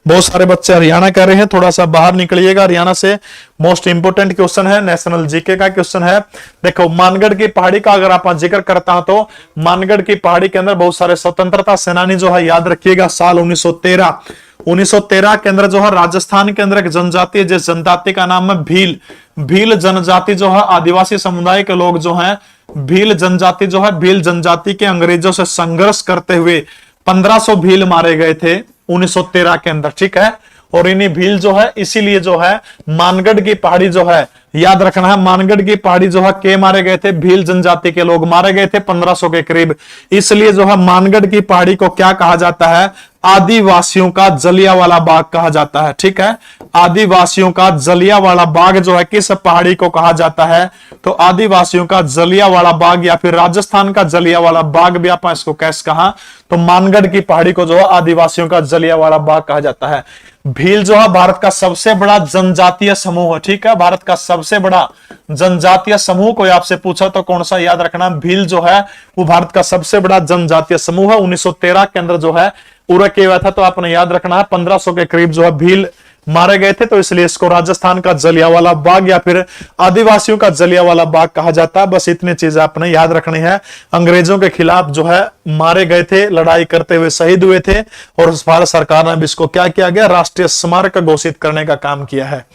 बहुत सारे बच्चे हरियाणा कह रहे हैं, थोड़ा सा बाहर निकलिएगा हरियाणा से। मोस्ट इंपोर्टेंट क्वेश्चन है, नेशनल जीके का क्वेश्चन है। देखो, मानगढ़ की पहाड़ी का अगर आप जिक्र करता हूं तो मानगढ़ की पहाड़ी के अंदर बहुत सारे स्वतंत्रता सेनानी जो है, याद रखिएगा, साल 1913 के अंदर जो है राजस्थान के अंदर एक जनजाति है, जिस जनजाति का नाम है भील। भील जनजाति जो है आदिवासी समुदाय के लोग जो हैं, भील जनजाति जो है, भील जनजाति के अंग्रेजों से संघर्ष करते हुए 1500 भील मारे गए थे 1913 के अंदर, ठीक है। और इन्हीं भील जो है, इसीलिए जो है मानगढ़ की पहाड़ी जो है, याद रखना है, मानगढ़ की पहाड़ी जो है के मारे गए थे? भील जनजाति के लोग मारे गए थे 1500 के करीब। इसलिए जो है मानगढ़ की पहाड़ी को क्या कहा जाता है? आदिवासियों का जलियांवाला बाग कहा जाता है, ठीक है। आदिवासियों का जलियांवाला बाग जो है किस पहाड़ी को कहा जाता है? तो आदिवासियों का जलियांवाला बाग या फिर राजस्थान का जलियांवाला बाग भी आप इसको कैसे कहा? तो मानगढ़ की पहाड़ी को जो है आदिवासियों का जलियांवाला बाग कहा जाता है। भील जो है भारत का सबसे बड़ा जनजातीय समूह है, ठीक है। भारत का सबसे बड़ा जनजातीय समूह कोई आपसे पूछा तो कौन सा? याद रखना, भील जो है वो भारत का सबसे बड़ा जनजातीय समूह है। 1913 के अंदर जो है पूरा किया हुआ था। तो आपने याद रखना है 1500 के करीब जो है भील मारे गए थे। तो इसलिए इसको राजस्थान का जलियांवाला बाग या फिर आदिवासियों का जलियांवाला बाग कहा जाता है। बस इतनी चीजें आपने याद रखनी है। अंग्रेजों के खिलाफ जो है मारे गए थे, लड़ाई करते हुए शहीद हुए थे। और भारत सरकार ने भी इसको क्या किया गया? राष्ट्रीय स्मारक घोषित करने का काम किया है।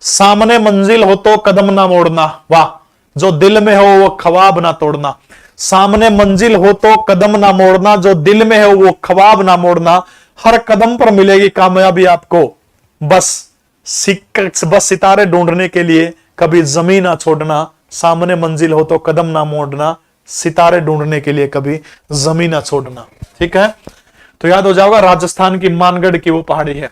सामने मंजिल हो तो कदम ना मोड़ना, वाह। जो दिल में हो वो ख्वाब ना तोड़ना। सामने मंजिल हो तो कदम ना मोड़ना, जो दिल में है वो ख्वाब ना मोड़ना। हर कदम पर मिलेगी कामयाबी आपको, बस सितारे ढूंढने के लिए कभी जमीन ना छोड़ना। सामने मंजिल हो तो कदम ना मोड़ना, सितारे ढूंढने के लिए कभी जमीन ना छोड़ना, ठीक है। तो याद हो जाएगा, राजस्थान की मानगढ़ की वो पहाड़ी है।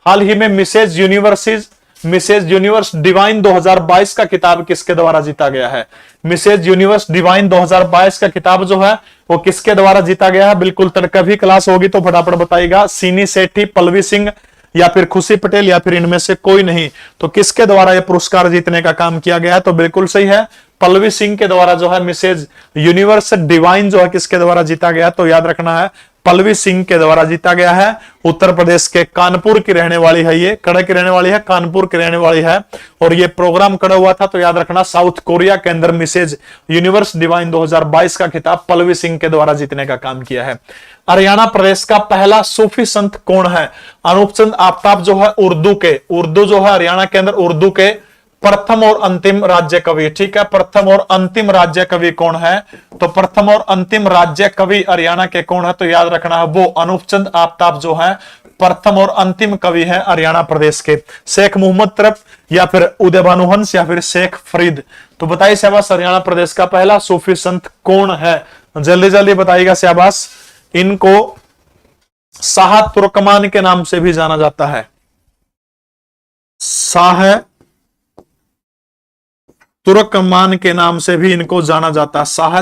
हाल ही में मिसेज मिसेज यूनिवर्स डिवाइन 2022 का खिताब किसके द्वारा जीता गया है? मिसेज यूनिवर्स डिवाइन 2022 का खिताब जो है वो किसके द्वारा जीता गया है? बिल्कुल तड़का भी क्लास होगी तो फटाफट बताइएगा। सीनी सेठी, पल्लवी सिंह या फिर खुशी पटेल या फिर इनमें से कोई नहीं। तो किसके द्वारा यह पुरस्कार जीतने का काम किया गया है? तो बिल्कुल सही है, पल्लवी सिंह के द्वारा जो है मिसेज यूनिवर्स डिवाइन जो है किसके द्वारा जीता गया? तो याद रखना है पल्लवी सिंह के द्वारा जीता गया है। उत्तर प्रदेश के कानपुर की रहने वाली है, ये कड़े की रहने वाली है, कानपुर की रहने वाली है। और ये प्रोग्राम कड़ा हुआ था तो याद रखना साउथ कोरिया के अंदर मिसेज यूनिवर्स डिवाइन 2022 का खिताब पल्लवी सिंह के द्वारा जीतने का काम किया है। हरियाणा प्रदेश का पहला सूफी संत कौन है? अनूप चंद आफ्ताब जो है उर्दू जो है हरियाणा के अंदर उर्दू के प्रथम और अंतिम राज्य कवि। ठीक है, प्रथम और अंतिम राज्य कवि कौन है? तो प्रथम और अंतिम राज्य कवि हरियाणा के कौन है? तो याद रखना है वो अनूप चंद आफ्ताब जो है प्रथम और अंतिम कवि है हरियाणा प्रदेश के। शेख मोहम्मद तरफ या फिर उदय भानु हंस या फिर शेख फरीद। तो बताइए शाबाश, हरियाणा प्रदेश का पहला सूफी संत कौन है? जल्दी जल्दी बताइएगा शाबाश। इनको शाह तुर्कमान के नाम से भी जाना जाता है। शाह तुर्कमान के नाम से भी इनको जाना जाता है। शाह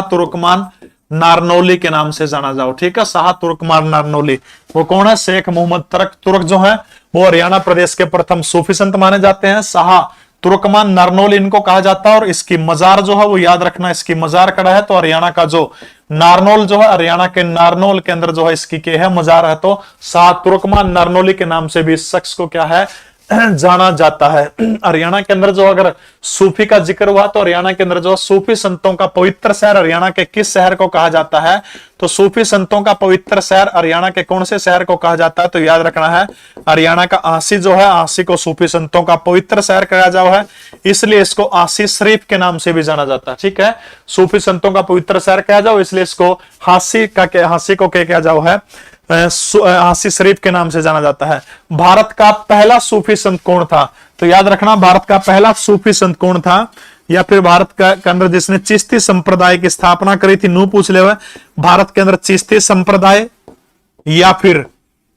तुर्कमान नारनौली के नाम से जाना जाओ। ठीक है, शाह तुर्कमान नारनौली वो कौन है? शेख मोहम्मद तुर्क जो है वो हरियाणा प्रदेश के प्रथम सूफी संत माने जाते हैं। शाह तुर्कमान नारनौली इनको कहा जाता है। और इसकी मजार जो है वो याद रखना, इसकी मजार कड़ा है तो हरियाणा का जो नारनौल जो है, हरियाणा के नारनौल के अंदर जो है इसकी के है मजार है। तो शाह तुर्कमान नारनौली के नाम से भी इस शख्स को क्या है जाना जाता है। हरियाणा के अंदर जो अगर सूफी का जिक्र हुआ तो हरियाणा के अंदर जो सूफी संतों का पवित्र शहर हरियाणा के किस शहर को कहा जाता है? तो सूफी संतों का पवित्र शहर हरियाणा के कौन से शहर को कहा जाता है? तो याद रखना है हरियाणा का आसी जो है, आसी को सूफी संतों का पवित्र शहर कहा जाओ है, इसलिए इसको आसी शरीफ के नाम से भी जाना जाता है। ठीक है, सूफी संतों का पवित्र शहर कहा जाओ इसलिए इसको हासी को क्या जाओ है हासी शरीफ के नाम से जाना जाता है। भारत का पहला सूफी संत कौन था? तो याद रखना भारत का पहला सूफी संत कौन था या फिर भारत का के अंदर जिसने चिश्ती संप्रदाय की स्थापना करी थी। नू पूछ ले हुए भारत के अंदर चिश्ती संप्रदाय या फिर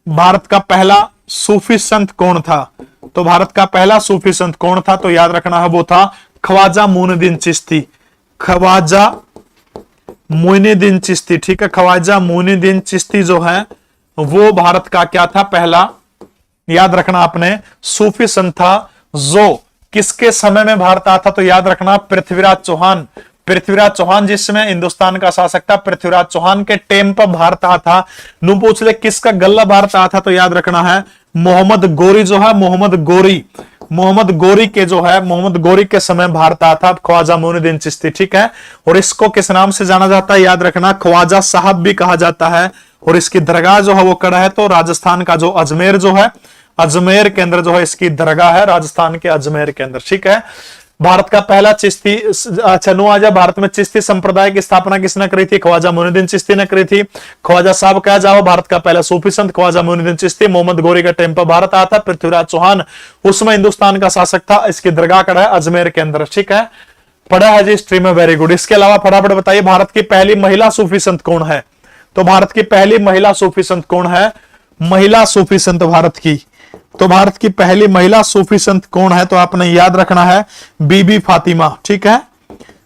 भारत का पहला सूफी संत कौन था? तो भारत का पहला सूफी संत कौन था? तो याद रखना है वो था ख्वाजा मोइनुद्दीन चिश्ती। ख्वाजा मोइनुद्दीन चिश्ती। ठीक है, ख्वाजा मोइनुद्दीन चिश्ती जो है वो भारत का क्या था? पहला याद रखना आपने सूफी संत था जो किसके समय में भारत आया था? तो याद रखना पृथ्वीराज चौहान। पृथ्वीराज चौहान जिस समय हिंदुस्तान का शासक था, पृथ्वीराज चौहान के टाइम पर भारत आया था। नू पूछ ले किसका गल्ला भारत आया था? तो याद रखना है मोहम्मद गोरी जो है, मोहम्मद गोरी के समय भारत आया था ख्वाजा मोइनुद्दीन चिश्ती। ठीक है, और इसको किस नाम से जाना जाता है? याद रखना ख्वाजा साहब भी कहा जाता है। और इसकी दरगाह जो है वो कड़ा है तो राजस्थान का जो अजमेर जो है, अजमेर के अंदर जो है इसकी दरगाह है, राजस्थान के अजमेर के अंदर। ठीक है, भारत का पहला चिश्ती आजा भारत में चिश्ती संप्रदाय की स्थापना किसने करी थी? ख्वाजा मोइनुद्दीन चिश्ती ने करी थी। ख्वाजा साहब कहा जाओ भारत का पहला सूफी संत ख्वाजा मोइनुद्दीन चिश्ती। मोहम्मद गोरी का टाइम पर भारत आया था। पृथ्वीराज चौहान उसमें हिंदुस्तान का शासक था। इसकी दरगाह कड़ा है अजमेर के अंदर। ठीक है, पढ़ा है जी हिस्ट्री में, वेरी गुड। इसके अलावा फटाफट बताइए भारत की पहली महिला सूफी संत कौन है? तो भारत की पहली महिला सूफी संत कौन है? महिला सूफी संत भारत की, तो भारत की पहली महिला सूफी संत कौन है? तो आपने याद रखना है बीबी फातिमा। ठीक है,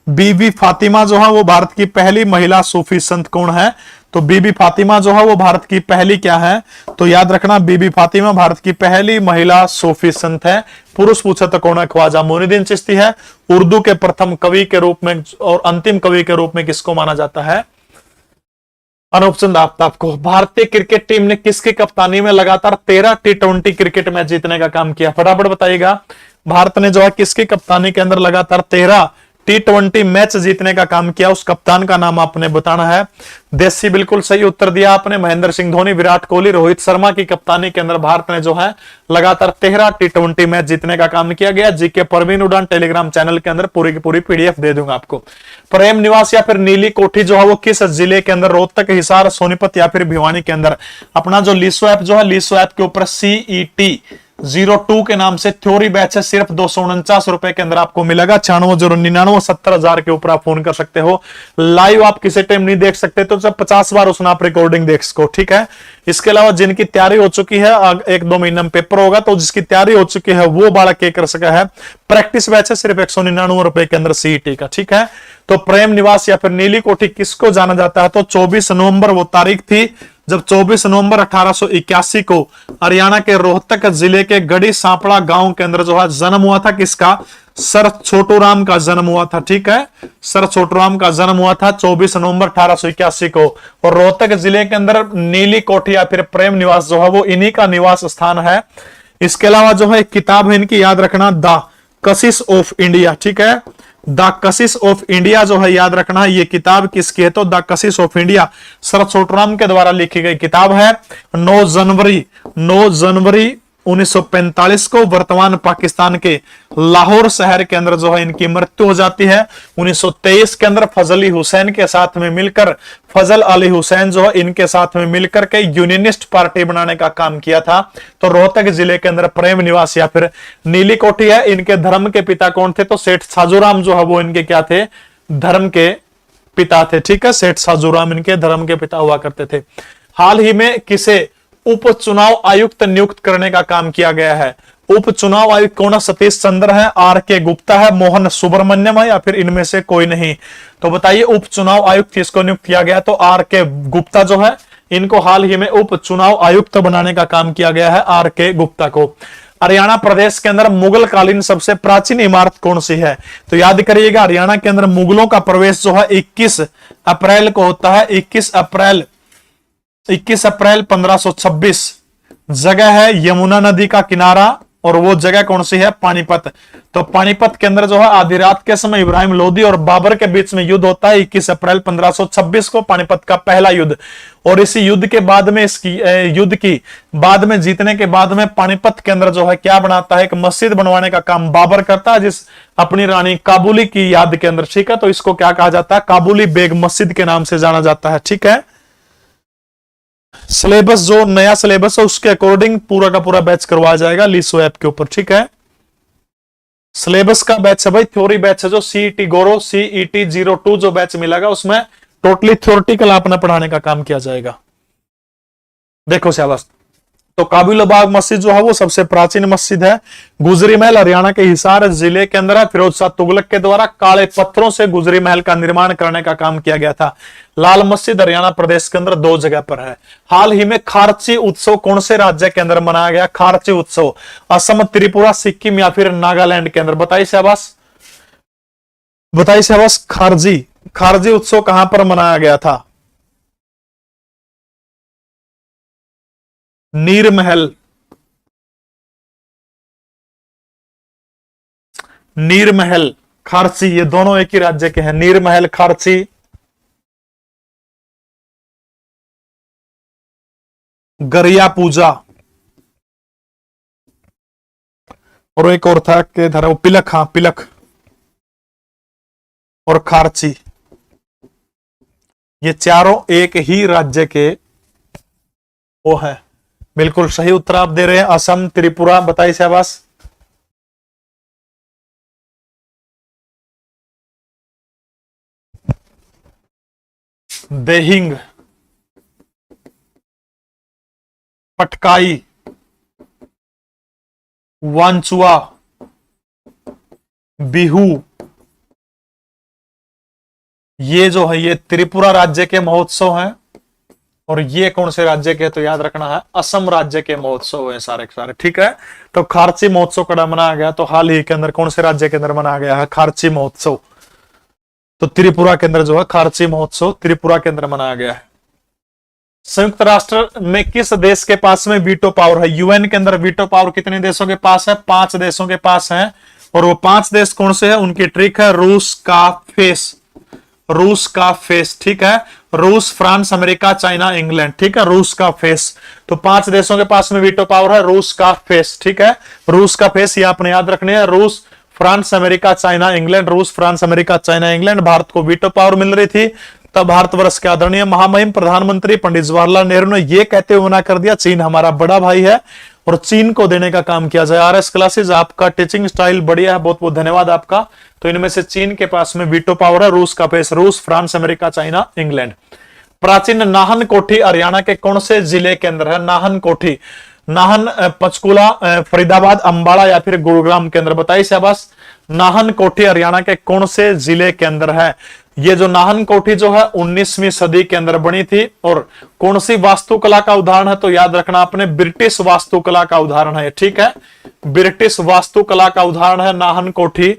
बीबी फातिमा जो है वो भारत की पहली महिला सूफी संत कौन है? तो बीबी फातिमा जो है वो भारत की पहली क्या है? तो याद रखना बीबी फातिमा भारत की पहली महिला सूफी संत है। पुरुष पूछा तो कौन है? ख्वाजा मोइनुद्दीन चिश्ती है। उर्दू के प्रथम कवि के रूप में और अंतिम कवि के रूप में किसको माना जाता है? अनूप चंद आफ्ताब को। भारतीय क्रिकेट टीम ने किसकी कप्तानी में लगातार 13 T20 क्रिकेट मैच जीतने का काम किया? फटाफट बताइएगा। भारत ने जो है किसकी कप्तानी के अंदर लगातार 13 T20 मैच जीतने का काम किया? उस कप्तान का नाम आपने बताना है। देसी बिल्कुल सही उत्तर दिया आपने। महेंद्र सिंह धोनी, विराट कोहली, रोहित शर्मा की कप्तानी के अंदर भारत ने जो है लगातार 13 T20 मैच जीतने का काम किया गया। जीके परवीन उड़ान टेलीग्राम चैनल के अंदर पूरी की पूरी पीडीएफ दे दूंगा आपको। प्रेम निवास या फिर नीली कोठी जो है वो किस जिले के अंदर? रोहतक, हिसार, सोनीपत या फिर भिवानी के अंदर। अपना जो लीसो ऐप जो है, लीसो ऐप के ऊपर CET 02 के नाम से थ्योरी बैच है, सिर्फ 249 रुपए के अंदर आपको मिलेगा। 96 70,000 के ऊपर आप फोन कर सकते हो। लाइव आप किसी टाइम नहीं देख सकते तो जब 50 बार उसने आप रिकॉर्डिंग देख सको, ठीक है। इसके अलावा जिनकी तैयारी हो चुकी है, 1-2 महीने में पेपर होगा, तो जिसकी तैयारी हो चुकी है वो बालक के कर सका है। प्रैक्टिस बैच है सिर्फ 199 रुपए के अंदर सीईटी का, ठीक है। तो प्रेम निवास या फिर नीली कोठी किसको जाना जाता है, तो 24 नवंबर वो तारीख थी जब 24 नवंबर 1881 को हरियाणा के रोहतक जिले के गढ़ी सांपड़ा गांव के अंदर जो है जन्म हुआ था। किसका? सर छोटूराम का जन्म हुआ था, ठीक है। सर छोटूराम का जन्म हुआ था 24 नवंबर 1881 को। और रोहतक जिले के अंदर नीली कोठी या फिर प्रेम निवास जो है वो इन्हीं का निवास स्थान है। इसके अलावा जो है एक किताब है इनकी, याद रखना, द कशिश ऑफ इंडिया, ठीक है। द कशिश ऑफ इंडिया जो है याद रखना, ये किताब किसकी है, तो the Kashish of India sir Chhoturam के द्वारा लिखी गई किताब है। 9 जनवरी 1945 को वर्तमान पाकिस्तान के लाहौर शहर के अंदर जो है इनकी मृत्यु हो जाती है। 1923 के अंदर फजल हुसैन के साथ में मिलकर, फजल अली हुसैन जो है इनके साथ में मिलकर के यूनियनिस्ट पार्टी बनाने का काम किया था। तो रोहतक जिले के अंदर प्रेम निवास या फिर नीली कोठी है। इनके धर्म के पिता कौन थे, तो सेठ साजूराम जो है वो इनके क्या थे, धर्म के पिता थे, ठीक है। सेठ साजूराम इनके धर्म के पिता हुआ करते थे। हाल ही में किसे उप चुनाव आयुक्त नियुक्त करने का काम किया गया है? उप चुनाव आयुक्त कौन है? सतीश चंद्र है, आर.के. गुप्ता है, मोहन सुब्रमण्यम है, या फिर इनमें से कोई नहीं? तो बताइए उप चुनाव आयुक्त किसको नियुक्त किया गया? तो आर.के. गुप्ता जो है इनको हाल ही में उप चुनाव आयुक्त बनाने का काम किया गया है, आर.के. गुप्ता को। हरियाणा प्रदेश के अंदर मुगल कालीन सबसे प्राचीन इमारत कौन सी है? तो याद करिएगा, हरियाणा के अंदर मुगलों का प्रवेश जो है 21 अप्रैल को होता है। 21 अप्रैल 1526। जगह है यमुना नदी का किनारा, और वो जगह कौन सी है? पानीपत। तो पानीपत के अंदर जो है आधी रात के समय इब्राहिम लोदी और बाबर के बीच में युद्ध होता है 21 अप्रैल 1526 को, पानीपत का पहला युद्ध। और इसी युद्ध के बाद में, इसकी युद्ध की बाद में जीतने के बाद में पानीपत के अंदर जो है क्या बनाता है, एक मस्जिद बनवाने का काम बाबर करता है, जिस अपनी रानी काबुली की याद के अंदर, ठीक है। तो इसको क्या कहा जाता है? काबुली बेग मस्जिद के नाम से जाना जाता है, ठीक है। सिलेबस जो नया सिलेबस है उसके अकॉर्डिंग पूरा का पूरा बैच करवाया जाएगा लीसो ऐप के ऊपर, ठीक है। सिलेबस का बैच है भाई, थ्योरी बैच है जो सीईटी गोरो सीईटी 02 जो बैच मिलेगा उसमें टोटली थ्योरेटिकल आपने पढ़ाने का काम किया जाएगा। देखो शाबाश। तो काबिलबाग मस्जिद जो है वो सबसे प्राचीन मस्जिद है। गुजरी महल हरियाणा के हिसार जिले के अंदर है। फिरोज शाह तुगलक के द्वारा काले पत्थरों से गुजरी महल का निर्माण करने का काम किया गया था। लाल मस्जिद हरियाणा प्रदेश के अंदर 2 जगह पर है। हाल ही में खारची उत्सव कौन से राज्य के अंदर मनाया गया? खारची उत्सव असम, त्रिपुरा, सिक्किम या फिर नागालैंड के अंदर? बताइए शाबाश, बताइए शाबाश। खारजी उत्सव कहां पर मनाया गया था? नीरमहल, खारची, ये दोनों एक ही राज्य के हैं। नीरमहल, खारची। गरिया पूजा, और एक और था के धरा पिलक, हाँ पिलक और खारची, ये चारों एक ही राज्य के वो है। बिल्कुल सही उत्तर आप दे रहे हैं, असम, त्रिपुरा। बताइए शाबाश। देहिंग, पटकाई, वांचुआ, बिहू, ये जो है ये त्रिपुरा राज्य के महोत्सव हैं। और ये कौन से राज्य के? तो याद रखना है असम राज्य के महोत्सव है सारे के सारे, ठीक है। तो खारची महोत्सव कड़ा मनाया गया तो हाल ही के अंदर कौन से राज्य के अंदर मनाया गया है? खारची महोत्सव। तो त्रिपुरा के अंदर जो है खारची महोत्सव त्रिपुरा के अंदर मनाया गया है। संयुक्त राष्ट्र में किस देश के पास में वीटो पावर है? यूएन के अंदर वीटो पावर कितने देशों के पास है? 5 देशों के पास है। और वो 5 देश कौन से है? उनकी ट्रिक है रूस का फेस, रूस का फेस, ठीक है। रूस, फ्रांस, अमेरिका, चाइना, इंग्लैंड, ठीक है। रूस का फेस। तो 5 देशों के पास में वीटो पावर है, रूस का फेस, ठीक है। रूस का फेस ये आपने याद रखने हैं। रूस, फ्रांस, अमेरिका, चाइना, इंग्लैंड। रूस, France, America, China, England. Bharat को वीटो पावर मिल रही थी तब भारतवर्ष के आदरणीय महामहिम प्रधानमंत्री पंडित जवाहरलाल नेहरू ने यह कहते हुए मना कर दिया चीन हमारा बड़ा भाई है और चीन को देने का काम किया जाए। RS क्लासेस, आपका टीचिंग स्टाइल बढ़िया है, बहुत बहुत धन्यवाद आपका। तो इनमें से चीन के पास में वीटो पावर है, रूस का पेश, रूस, फ्रांस, अमेरिका, चाइना, इंग्लैंड। प्राचीन नाहन कोठी हरियाणा के कौन से जिले के अंदर है? नाहन कोठी, नाहन, पंचकुला, फरीदाबाद, अंबाला या फिर गुरुग्राम के अंदर? बताइए शाबाश। नाहन कोठी हरियाणा के कौन से जिले के अंदर है? ये जो नाहन कोठी जो है 19वीं सदी के अंदर बनी थी। और कौन सी वास्तुकला का उदाहरण है? तो याद रखना आपने, ब्रिटिश वास्तुकला का उदाहरण है, ठीक है, ब्रिटिश वास्तुकला का उदाहरण है नाहन कोठी।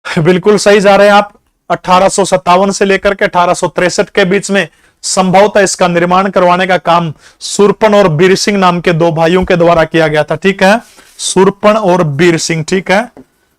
बिल्कुल सही जा रहे हैं आप। 1857 से लेकर के 1863 के बीच में संभवतः इसका निर्माण करवाने का काम सुरपन और बीर सिंह नाम के दो भाइयों के द्वारा किया गया था, ठीक है, सुरपन और बीर सिंह, ठीक है,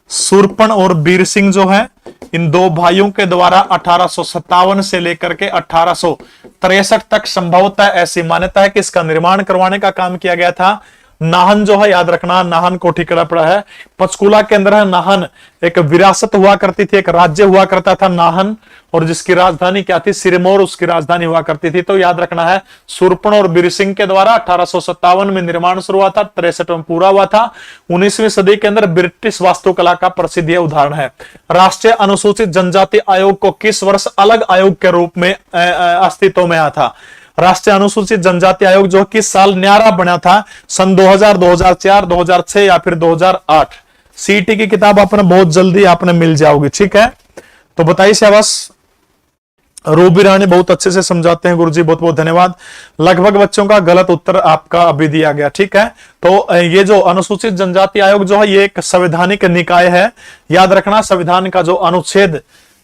सुरपन और बीर सिंह जो है इन दो भाइयों के द्वारा 1857 से लेकर के 1863 तक संभवतः ऐसी मान्यता है कि इसका निर्माण करवाने का काम किया गया था। नाहन जो है याद रखना, नाहन कोठी कड़ा पड़ा है, पंचकुला के अंदर है नाहन। एक विरासत हुआ करती थी, एक राज्य हुआ करता था नाहन, और जिसकी राजधानी क्या थी? सिरमौर उसकी राजधानी हुआ करती थी। तो याद रखना है, सुरपन और बीर सिंह के द्वारा 1857 में निर्माण शुरू हुआ था, 63 में पूरा हुआ था। 19वीं सदी के अंदर ब्रिटिश वास्तुकला का प्रसिद्ध उदाहरण है। राष्ट्रीय अनुसूचित जनजाति आयोग को किस वर्ष अलग आयोग के रूप में अस्तित्व में आया था? राष्ट्रीय अनुसूचित जनजाति आयोग जो किस साल न्यारा बना था? सन 2000, 2004, 2006 या फिर 2008? सीटी की किताब आपने बहुत जल्दी आपने मिल जाओगी, ठीक है। तो बताइए शाबाश। रूबी रानी बहुत अच्छे से समझाते हैं गुरुजी, बहुत बहुत धन्यवाद। लगभग बच्चों का गलत उत्तर आपका अभी दिया गया, ठीक है। तो ये जो अनुसूचित जनजाति आयोग जो है ये एक संवैधानिक निकाय है। याद रखना, संविधान का जो अनुच्छेद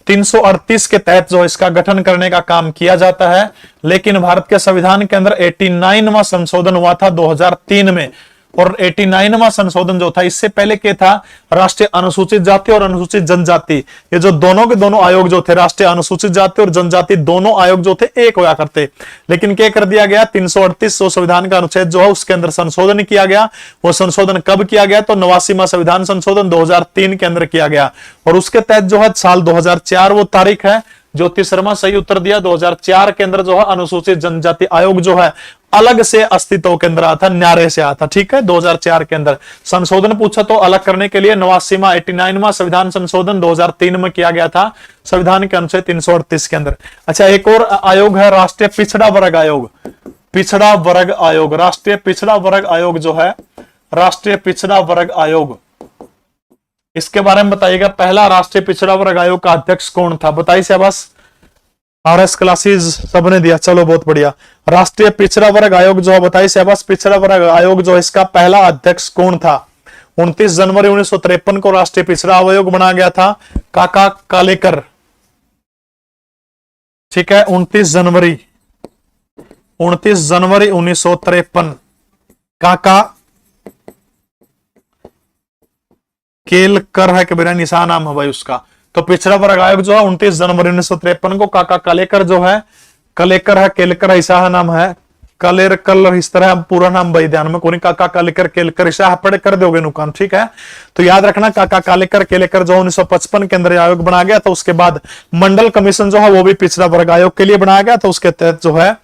338 के तहत जो इसका गठन करने का काम किया जाता है। लेकिन भारत के संविधान के अंदर 89वां संशोधन हुआ था 2003 में, और 89वां संशोधन जो था इससे पहले क्या था? राष्ट्रीय अनुसूचित जाति और अनुसूचित जनजाति, ये जो दोनों के दोनों आयोग जो थे, राष्ट्रीय अनुसूचित जाति और जनजाति दोनों आयोग जो थे एक हुआ करते। लेकिन क्या कर दिया गया? 338 संविधान का अनुच्छेद जो है उसके अंदर संशोधन किया गया। वो संशोधन कब किया गया? तो 89वां संविधान संशोधन 2003 के अंदर किया गया, और उसके तहत जो है साल 2004 वो तारीख है। ज्योति शर्मा सही उत्तर दिया। 2004 के अंदर जो है अनुसूचित जनजाति आयोग जो है अलग से अस्तित्व के अंदर आया था, न्यारे से आया था, ठीक है। 2004 के अंदर संशोधन पूछा तो अलग करने के लिए 89वां संविधान संशोधन 2003 में किया गया था, संविधान के अनुच्छेद 338 के अंदर। अच्छा, एक और आयोग है राष्ट्रीय पिछड़ा वर्ग आयोग। पिछड़ा वर्ग आयोग, राष्ट्रीय पिछड़ा वर्ग आयोग जो है, राष्ट्रीय पिछड़ा वर्ग आयोग, इसके बारे में बताइएगा। पहला राष्ट्रीय पिछड़ा वर्ग आयोग का अध्यक्ष कौन था? बताइए शाबाश। RS क्लासेस सबने दिया, चलो बहुत बढ़िया। राष्ट्रीय पिछड़ा वर्ग आयोग जो है, बताइए शाबाश। पिछड़ा वर्ग आयोग जो इसका पहला अध्यक्ष कौन था? 29 जनवरी 1953 को राष्ट्रीय पिछड़ा आयोग बनाया गया था, काका कालेकर, ठीक है। 29 जनवरी 1953, काका केलकर है कि मेरा निशान नाम है भाई उसका। तो पिछड़ा वर्ग आयोग जो है 29 जनवरी 1953 को काका कालेकर जो है, कलेकर है, केलकर ऐसा है नाम है, कलेर कलर इस तरह पूरा नाम भाई ध्यान में कोई, काका कालेकर केलकर ऐसा पढ़ कर दोगे नुकान, ठीक है। तो याद रखना, काका कालेकर केलेकर जो 1955 के अंदर आयोग बनाया गया। तो उसके बाद मंडल कमीशन जो है वो भी पिछड़ा वर्ग आयोग के लिए बनाया गया। तो उसके तहत जो है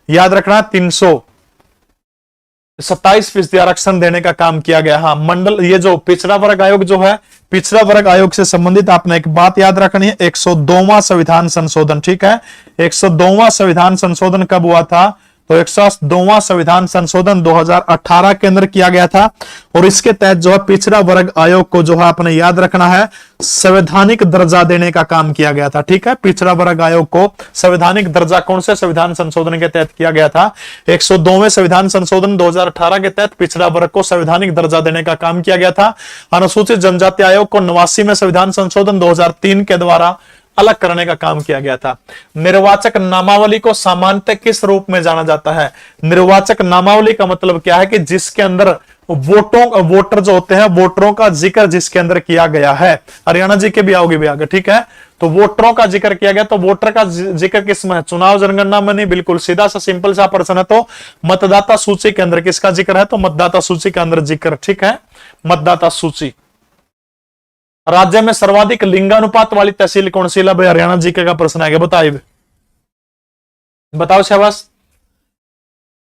याद रखना 327% आरक्षण देने का काम किया गया। हाँ, मंडल, ये जो पिछड़ा वर्ग आयोग जो है, पिछड़ा वर्ग आयोग से संबंधित आपने एक बात याद रखनी है, 102वां संविधान संशोधन, ठीक है। 102वां संविधान संशोधन कब हुआ था? तो 102वां संविधान संशोधन 2018 के अंदर किया गया था, और इसके तहत जो है पिछड़ा वर्ग आयोग को जो है आपने याद रखना है संवैधानिक दर्जा देने का काम किया गया था, ठीक है। पिछड़ा वर्ग आयोग को संवैधानिक दर्जा कौन से संविधान संशोधन के तहत किया गया था? 102वें संविधान संशोधन 2018 के तहत पिछड़ा वर्ग को संवैधानिक दर्जा देने का काम किया गया था। अनुसूचित जनजाति आयोग को 89वें संविधान संशोधन 2003 के द्वारा अलग करने का काम किया गया था। निर्वाचक नामावली को सामान्यतः किस रूप में जाना जाता है? निर्वाचक नामावली का मतलब क्या है? कि जिसके अंदर वोटर जो होते हैं, वोटरों का जिक्र जिसके अंदर किया गया है। हरियाणा जी के भी आओगे भी आगे, ठीक है। तो वोटरों का जिक्र किया गया। तो वोटर का जिक्र किस में है? चुनाव जनगणना में नहीं, बिल्कुल सीधा सा सिंपल सा प्रश्न है। तो मतदाता सूची के अंदर किसका जिक्र है? तो मतदाता सूची के अंदर जिक्र, ठीक है, मतदाता सूची। राज्य में सर्वाधिक लिंगानुपात वाली तहसील कौन सी? भाई हरियाणा जीके का प्रश्न आएगा, बताइए, बताओ शाबाश।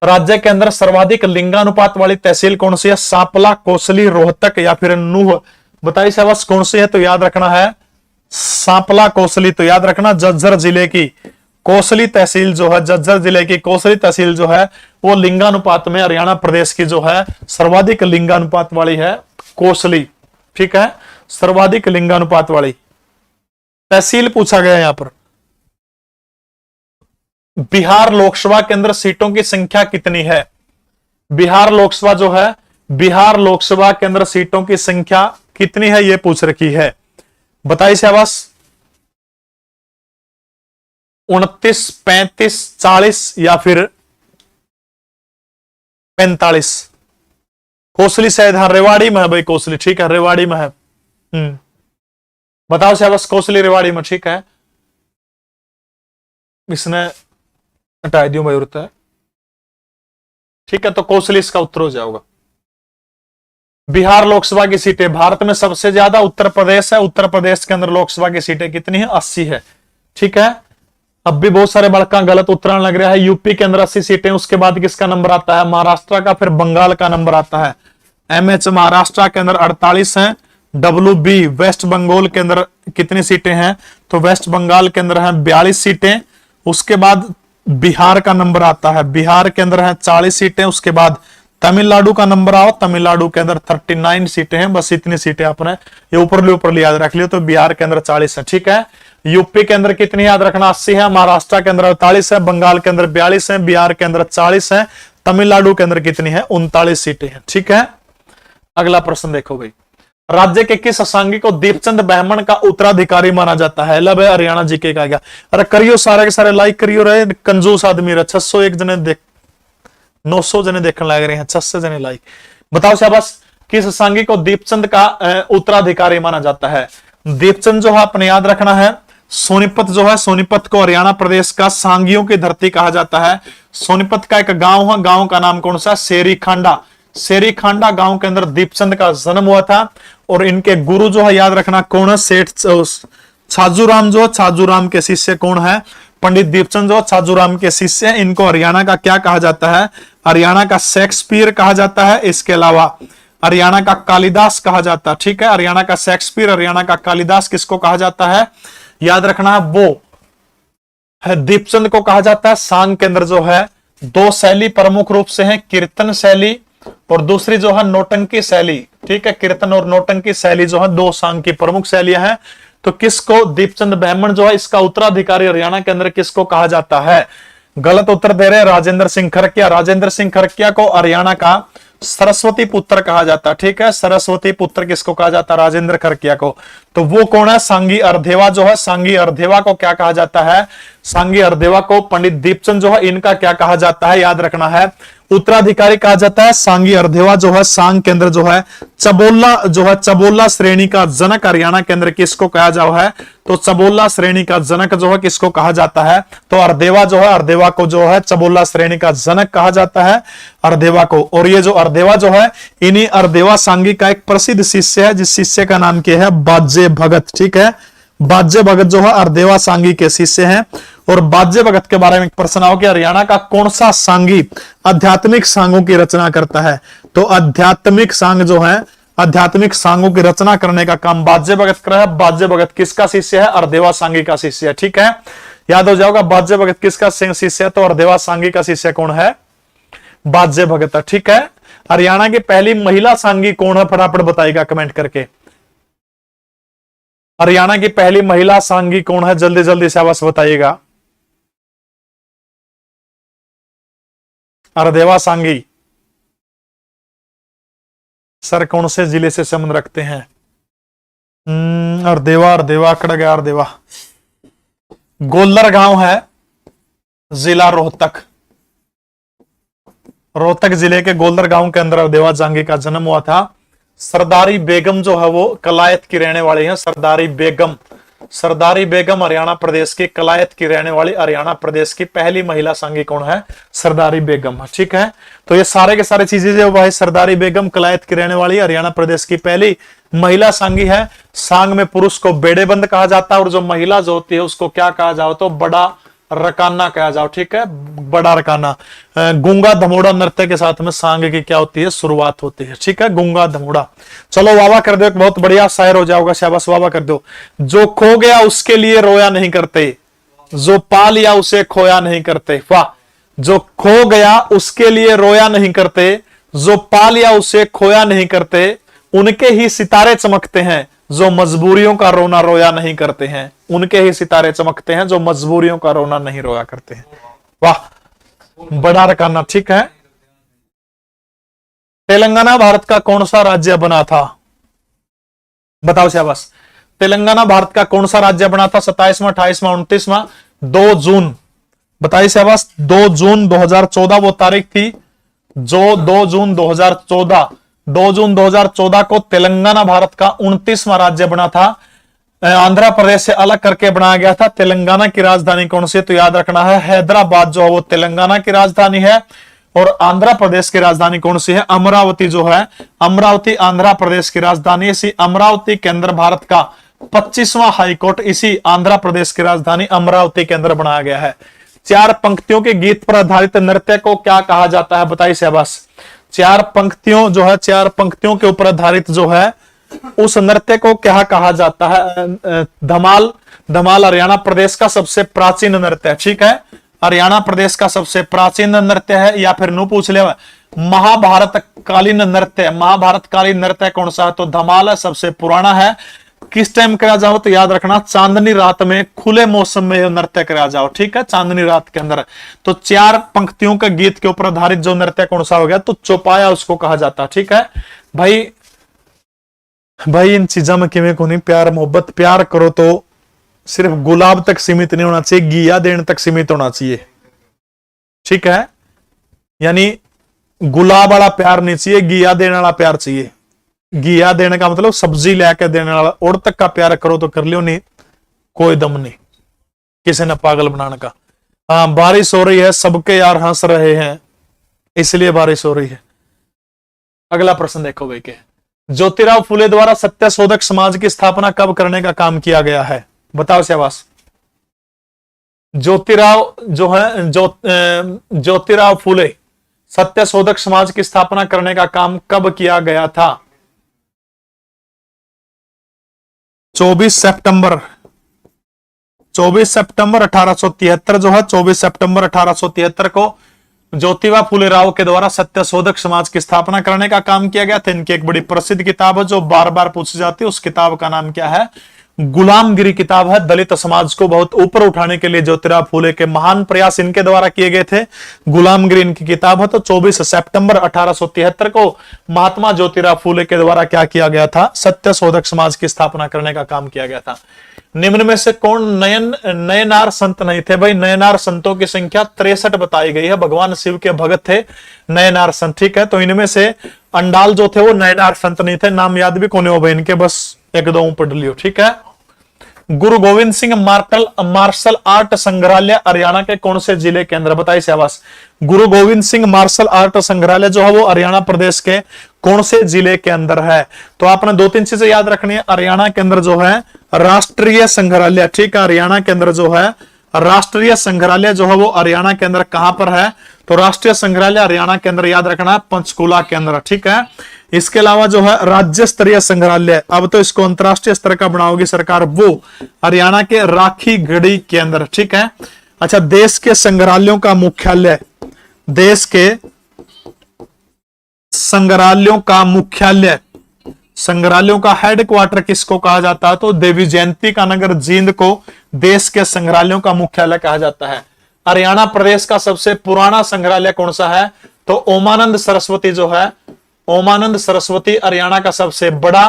राज्य के अंदर सर्वाधिक लिंगानुपात वाली तहसील कौन सी है? सांपला, कोसली, रोहतक या फिर नूह। बताइए शाबाश कौन सी है? तो याद रखना है सांपला, कोसली। तो याद रखना झज्जर जिले की कोसली तहसील जो है, झज्जर जिले की कोसली तहसील जो है वो लिंगानुपात में हरियाणा प्रदेश की जो है सर्वाधिक लिंगानुपात वाली है कोसली। ठीक है, सर्वाधिक लिंगानुपात वाली तहसील पूछा गया यहां पर। बिहार लोकसभा के अंदर सीटों की संख्या कितनी है? बिहार लोकसभा जो है, बिहार लोकसभा के अंदर सीटों की संख्या कितनी है यह पूछ रखी है। बताइए शाबाश 29, 35, 40 या फिर 45। कोसली शायद, हाँ रेवाड़ी में है भाई कोसली। ठीक है, रेवाड़ी में है। बताओ शाबाश कोसली रेवाड़ी में। ठीक है, इसने हटा दियो भाई है। ठीक है, तो कोसली इसका उत्तर हो जाएगा। बिहार लोकसभा की सीटें, भारत में सबसे ज्यादा उत्तर प्रदेश है। उत्तर प्रदेश के अंदर लोकसभा की सीटें कितनी है? 80 है। ठीक है, अब भी बहुत सारे बड़का गलत उत्तर लग रहा है। यूपी के अंदर 80 सीटें, उसके बाद किसका नंबर आता है? महाराष्ट्र का, फिर बंगाल का नंबर आता है। एमएच महाराष्ट्र के अंदर 48 है। WB वेस्ट बंगाल के अंदर कितनी सीटें हैं? तो वेस्ट बंगाल के अंदर है 42 सीटें। उसके बाद बिहार का नंबर आता है, बिहार के अंदर है 40 सीटें। उसके बाद तमिलनाडु का नंबर आओ, तमिलनाडु के अंदर 39 सीटें हैं। बस इतनी सीटें आपने ये ऊपर याद रख लियो। तो बिहार के अंदर 40 है। ठीक है, यूपी के अंदर कितनी याद रखना? 80 है। महाराष्ट्र के अंदर 48 है। बंगाल के अंदर 42 है। बिहार के अंदर 40 है। तमिलनाडु के अंदर कितनी है? 39 सीटें हैं। ठीक है, अगला प्रश्न देखो भाई। राज्य के किस असांगी को दीपचंद ब्राह्मण का उत्तराधिकारी माना जाता है? लब है हरियाणा जीके का। क्या अरे करियो सारे के सारे लाइक करियो रहे, कंजूस आदमी रहे। 601 जने देख, 900 जने देखने लग रहे हैं, 600 जने लाइक। बताओ शाबाश किस असांगी को दीपचंद का उत्तराधिकारी माना जाता है? दीपचंद जो है अपने याद रखना है सोनीपत जो है, सोनीपत को हरियाणा प्रदेश का सांगियों की धरती कहा जाता है। सोनीपत का एक गांव है, गांव का नाम कौन सा? शेरी खांडा। शेरी खांडा गांव के अंदर दीपचंद का जन्म हुआ था। और इनके गुरु जो है याद रखना कौन है? सेठ छाजूराम। जो छाजूराम के शिष्य कौन है? पंडित दीपचंद जो छाजूराम के शिष्य हैं। इनको हरियाणा का क्या कहा जाता है? हरियाणा का शेक्सपियर कहा जाता है। इसके अलावा हरियाणा का कालिदास कहा जाता है। ठीक है, हरियाणा का शेक्सपियर, हरियाणा का कालिदास किसको कहा जाता है? याद रखना है वो है दीपचंद को कहा जाता है। सांग के अंदर जो है दो शैली प्रमुख रूप से है, कीर्तन शैली और दूसरी जो है नौटंकी शैली। ठीक है, कीर्तन और नौटंकी शैली जो है दो सांग की प्रमुख शैलियां हैं। तो किसको दीपचंद ब्राह्मण जो है इसका उत्तराधिकारी हरियाणा के अंदर किसको कहा जाता है? गलत उत्तर दे रहे हैं राजेंद्र सिंह खरकिया। राजेंद्र सिंह खरकिया को हरियाणा का सरस्वती पुत्र कहा जाता है। ठीक है, सरस्वती पुत्र किसको कहा जाता है? राजेंद्र खरकिया को। तो वो कौन है? सांगी अर्धेवा जो है, सांगी अर्धेवा को क्या कहा जाता है? सांगी अर्धेवा को पंडित दीपचंद जो है इनका क्या कहा जाता है? याद रखना है उत्तराधिकारी कहा जाता है। सांगी अर्धेवा जो है सांग के अंदर जो है चबोला जो है, चबोला श्रेणी का जनक हरियाणा के अंदर किसको कहा जाओ है? तो चबोला श्रेणी का जनक जो है किसको कहा जाता है? तो अर्धेवा जो है, अर्धेवा को जो है चबोला श्रेणी का जनक कहा जाता है, अर्धेवा को। और ये जो अर्धेवा जो है इन्हीं अर्धेवा सांगी का एक प्रसिद्ध शिष्य है, जिस शिष्य का नाम क्या है? बाजे भगत। ठीक है, बाजे भगत जो है अर्धेवा सांगी के शिष्य हैं। और बाजे भगत के बारे में एक प्रश्न आओ कि हरियाणा का कौन सा सांगी आध्यात्मिक सांगों की रचना करता है? तो आध्यात्मिक सांग जो है, आध्यात्मिक सांगों की रचना करने का काम बाजे भगत कर रहा है। बाजे भगत किसका शिष्य है? अर्धेवा सांगी का शिष्य है। ठीक है, याद हो जाओगा बाजे भगत किसका शिष्य है? तो अर्धेवा सांगी का शिष्य कौन है? बाजे भगत। ठीक है, हरियाणा की पहली महिला सांगी कौन है? फटाफट बताइएगा कमेंट करके। हरियाणा की पहली महिला सांगी कौन है? जल्दी जल्दी से आवाज बताइएगा। अर्धेवा सांगी सर कौन से जिले से संबंध रखते हैं? अर्धेवा, अर्धेवा अकड़ गया। अर्धेवा गोल्लर गांव है, जिला रोहतक। रोहतक जिले के गोल्लर गांव के अंदर अर्धेवा सांगी का जन्म हुआ था। सरदारी बेगम जो है वो कलायत की रहने वाली है। सरदारी बेगम, सरदारी बेगम हरियाणा प्रदेश की कलायत की रहने वाली हरियाणा प्रदेश की पहली महिला सांगी कौन है? सरदारी बेगम। ठीक है, तो ये सारे के सारे चीजें जो भाई सरदारी बेगम कलायत की रहने वाली हरियाणा प्रदेश की पहली महिला सांगी है। सांग में पुरुष को बेड़ेबंद कहा जाता है और जो महिला जो होती है उसको क्या कहा जाओ? तो बड़ा रकाना कहा जाओ, ठीक है, बड़ा रकाना। गूंगा धमोड़ा नृत्य के साथ में सांग की क्या होती है, शुरुआत होती है, ठीक है, गूंगा धमोड़ा। चलो वावा कर दो, एक बहुत बढ़िया शायर हो जाओगा, शाबाश वावा कर दो। जो खो गया उसके लिए रोया नहीं करते, जो पा लिया उसे खोया नहीं करते। वाह, जो खो गया उसके लिए रोया नहीं करते, जो पा लिया उसे खोया नहीं करते, उनके ही सितारे चमकते हैं जो मजबूरियों का रोना रोया नहीं करते हैं, उनके ही सितारे चमकते हैं जो मजबूरियों का रोना नहीं रोया करते हैं। वाह, बड़ा रकाना, ठीक है। तेलंगाना भारत का कौन सा राज्य बना था, बताओ शाबाश। तेलंगाना भारत का कौन सा राज्य बना था, 27वां, 28वां, 29वां? 2 जून, बताइए शाबाश। 2 जून 2014 वो तारीख थी, जो 2 जून 2014, 2 जून 2014 को तेलंगाना भारत का 29वां राज्य बना था। आंध्र प्रदेश से अलग करके बनाया गया था। तेलंगाना की राजधानी कौन सी है, तो याद रखना है हैदराबाद जो है वो तेलंगाना की राजधानी है, और आंध्र प्रदेश की राजधानी कौन सी है, अमरावती जो है, अमरावती आंध्र प्रदेश की राजधानी। इसी अमरावती के अंदर भारत का 25वां हाईकोर्ट इसी आंध्र प्रदेश की राजधानी अमरावती के अंदर बनाया गया है। 4 पंक्तियों के गीत पर आधारित नृत्य को क्या कहा जाता है, बताइए शाबाश। 4 पंक्तियों जो है, 4 पंक्तियों के ऊपर आधारित जो है उस नृत्य को क्या कहा जाता है, धमाल। धमाल हरियाणा प्रदेश का सबसे प्राचीन नृत्य है, ठीक है, हरियाणा प्रदेश का सबसे प्राचीन नृत्य है। या फिर नु पूछ ले महाभारत कालीन नृत्य, महाभारत कालीन नृत्य कौन सा है, तो धमाल है, सबसे पुराना है। किस टाइम करा जाओ, तो याद रखना चांदनी रात में, खुले मौसम में नृत्य करा जाओ, ठीक है, चांदनी रात के अंदर। तो 4 पंक्तियों के गीत के ऊपर आधारित जो नृत्य कौन सा हो गया, तो चौपाया उसको कहा जाता है, ठीक है। भाई इन चीजों में किमें को नहीं, प्यार मोहब्बत, प्यार करो तो सिर्फ गुलाब तक सीमित नहीं होना चाहिए, घिया देने तक सीमित होना चाहिए, ठीक है। यानी गुलाब वाला प्यार नहीं चाहिए, घिया देने वाला प्यार चाहिए। घिया देने का मतलब सब्जी लेके देने वाला, और तक का प्यार करो तो कर लियो, नहीं कोई दम नहीं किसी ने पागल बनाने का। हाँ, बारिश हो रही है, सबके यार हंस रहे हैं, इसलिए बारिश हो रही है। अगला प्रश्न देखो भाई के, ज्योतिराव फुले द्वारा सत्यशोधक समाज की स्थापना कब करने का काम किया गया है, बताओ शाबाश। ज्योतिराव जो है, ज्योतिराव फुले सत्यशोधक समाज की स्थापना करने का काम कब किया गया था, 24 सितंबर 1873 जो है, 24 सितंबर 1873 को ज्योतिबा फुले राव के द्वारा सत्यशोधक समाज की स्थापना करने का काम किया गया था। इनकी एक बड़ी प्रसिद्ध किताब है जो बार बार पूछी जाती है, उस किताब का नाम क्या है, गुलामगिरी किताब है। दलित समाज को बहुत ऊपर उठाने के लिए ज्योतिराव फुले के महान प्रयास इनके द्वारा किए गए थे। गुलामगिरी इनकी किताब है। तो 24 सितंबर 1873 को महात्मा ज्योतिराव फुले के द्वारा क्या किया गया था, सत्यशोधक समाज की स्थापना करने का काम किया गया था। निम्न में से कौन नयनार संत नहीं थे, भाई नयनार संतों की संख्या 63 बताई गई है। भगवान शिव के भगत थे नयनार संत, ठीक है। तो इनमें से अंडाल जो थे वो नयनार संत नहीं थे, नाम याद भी कोने हो भाई इनके, बस 1-2 पढ़ लियो, ठीक है। गुरु गोविंद सिंह मार्शल आर्ट संग्रहालय हरियाणा के कौन से जिले के अंदर, बताइए शाबाश। गुरु गोविंद सिंह मार्शल आर्ट संग्रहालय जो है वो हरियाणा प्रदेश के कौन से जिले के अंदर है, तो आपने 2-3 चीजें याद रखनी है। हरियाणा के अंदर जो है राष्ट्रीय संग्रहालय, ठीक है, हरियाणा के अंदर जो है राष्ट्रीय संग्रहालय जो है वो हरियाणा के अंदर कहां पर है, तो राष्ट्रीय संग्रहालय हरियाणा के अंदर याद रखना है पंचकुला के अंदर, ठीक है। इसके अलावा जो है राज्य स्तरीय संग्रहालय, अब तो इसको अंतरराष्ट्रीय स्तर का बनाओगी सरकार, वो हरियाणा के राखीगढ़ी के अंदर, ठीक है। अच्छा, देश के संग्रहालयों का मुख्यालय, देश के संग्रहालयों का मुख्यालय, संग्रहालयों का हेडक्वार्टर किसको कहा जाता है, तो देवी जयंती का नगर जींद को देश के संग्रहालयों का मुख्यालय कहा जाता है। हरियाणा प्रदेश का सबसे पुराना संग्रहालय कौन सा है, तो ओमानंद सरस्वती जो है, ओमानंद सरस्वती हरियाणा का सबसे बड़ा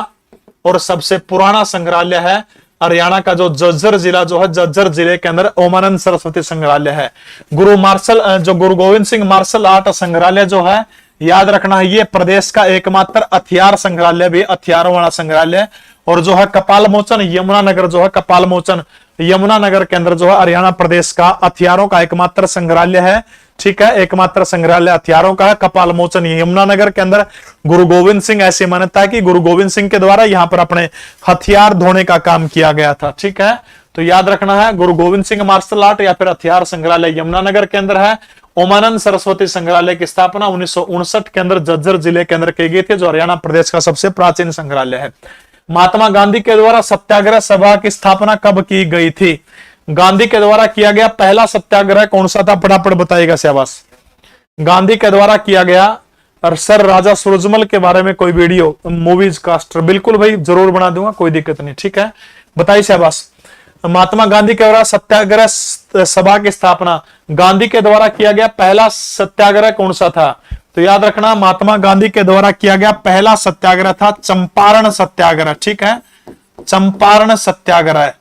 और सबसे पुराना संग्रहालय है। हरियाणा का जो झज्जर जिला जो है, झज्जर जिले के अंदर ओमानंद सरस्वती संग्रहालय है। गुरु गोविंद सिंह मार्शल आर्ट संग्रहालय जो है, याद रखना है ये प्रदेश का एकमात्र हथियार संग्रहालय भी, हथियारों वाला संग्रहालय। और जो है कपाल मोचन यमुनानगर जो है, कपाल मोचन यमुनानगर के अंदर जो है हरियाणा प्रदेश का हथियारों का एकमात्र संग्रहालय है, ठीक है। एकमात्र संग्रहालय हथियारों का है कपाल मोचन यमुनानगर के अंदर। गुरु गोविंद सिंह, ऐसी मान्यता है कि गुरु गोविंद सिंह के द्वारा यहां पर अपने हथियार धोने का काम किया गया था, ठीक है। तो याद रखना है गुरु गोविंद सिंह मार्शल आर्ट या फिर हथियार संग्रहालय यमुनानगर के अंदर है। ओमानंद सरस्वती संग्रहालय की स्थापना 1959 के अंदर झज्जर जिले के अंदर की गई थी, जो हरियाणा प्रदेश का सबसे प्राचीन संग्रहालय है। महात्मा गांधी के द्वारा सत्याग्रह सभा की स्थापना कब की गई थी? गांधी के द्वारा किया गया पहला सत्याग्रह कौन सा था? फटाफट बताइएगा शाबाश। गांधी के द्वारा किया गया, और सर राजा सूरजमल के बारे में कोई वीडियो मूवीज कास्टर, बिल्कुल भाई जरूर बना दूंगा, कोई दिक्कत नहीं, ठीक है, बताइए शाबाश। महात्मा गांधी के द्वारा सत्याग्रह सभा की स्थापना, गांधी के द्वारा किया गया पहला सत्याग्रह कौन सा था? तो याद रखना महात्मा गांधी के द्वारा किया गया पहला सत्याग्रह था चंपारण सत्याग्रह, ठीक है, चंपारण सत्याग्रह,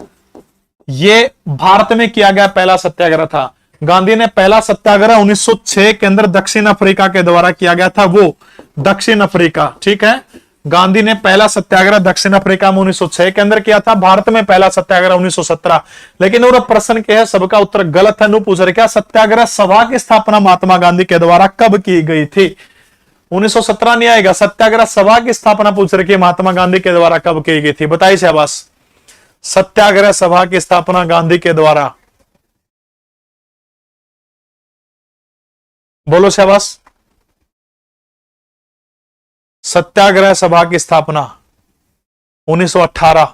ये भारत में किया गया पहला सत्याग्रह था। गांधी ने पहला सत्याग्रह 1906 के अंदर दक्षिण अफ्रीका के द्वारा किया गया था, वो दक्षिण अफ्रीका, ठीक है, गांधी ने पहला सत्याग्रह दक्षिण अफ्रीका में 1906 के अंदर किया था। भारत में पहला सत्याग्रह 1917। लेकिन और प्रश्न क्या है, सबका उत्तर गलत है। नु पूछ रहे क्या सत्याग्रह सभा की स्थापना महात्मा गांधी के द्वारा कब की गई थी? 1917 नहीं आएगा, सत्याग्रह सभा की स्थापना पूछ रही है महात्मा गांधी के द्वारा कब की गई थी, बताइए शाबाश। सत्याग्रह सभा की स्थापना गांधी के द्वारा, बोलो शाबाश। सत्याग्रह सभा की स्थापना 1918।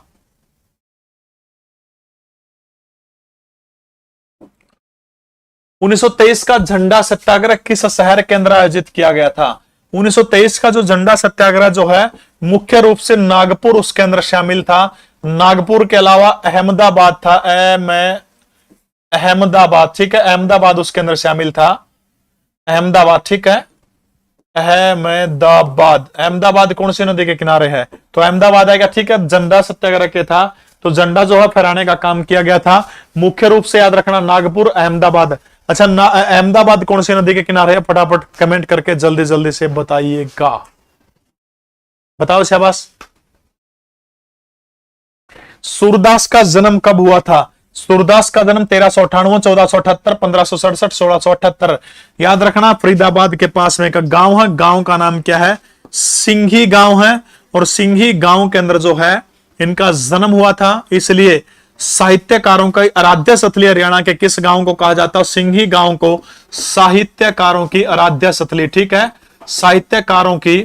1923 का झंडा सत्याग्रह किस शहर के अंदर आयोजित किया गया था? 1923 का जो झंडा सत्याग्रह जो है मुख्य रूप से नागपुर उसके अंदर शामिल था। नागपुर के अलावा अहमदाबाद था, अहमदाबाद, ठीक है, अहमदाबाद उसके अंदर शामिल था, अहमदाबाद, ठीक है, अहमदाबाद। अहमदाबाद कौन सी नदी के किनारे है? तो अहमदाबाद आएगा, ठीक है। झंडा सत्याग्रह के था, तो झंडा जो है फहराने का काम किया गया था। मुख्य रूप से याद रखना नागपुर, अहमदाबाद। अच्छा, अहमदाबाद कौन सी नदी के किनारे है? फटाफट कमेंट करके जल्दी जल्दी से बताइएगा, बताओ शाबाश। सूरदास का जन्म कब हुआ था? सूरदास का जन्म 1398, 1478, 1567, 1678। याद रखना फरीदाबाद के पास में एक गांव है, गांव का नाम क्या है? सिंघी गांव है, और सिंघी गांव के अंदर जो है इनका जन्म हुआ था। इसलिए साहित्यकारों का आराध्य स्थली हरियाणा के किस गांव को कहा जाता है? सिंघी गांव को साहित्यकारों की आराध्य स्थली, ठीक है, साहित्यकारों की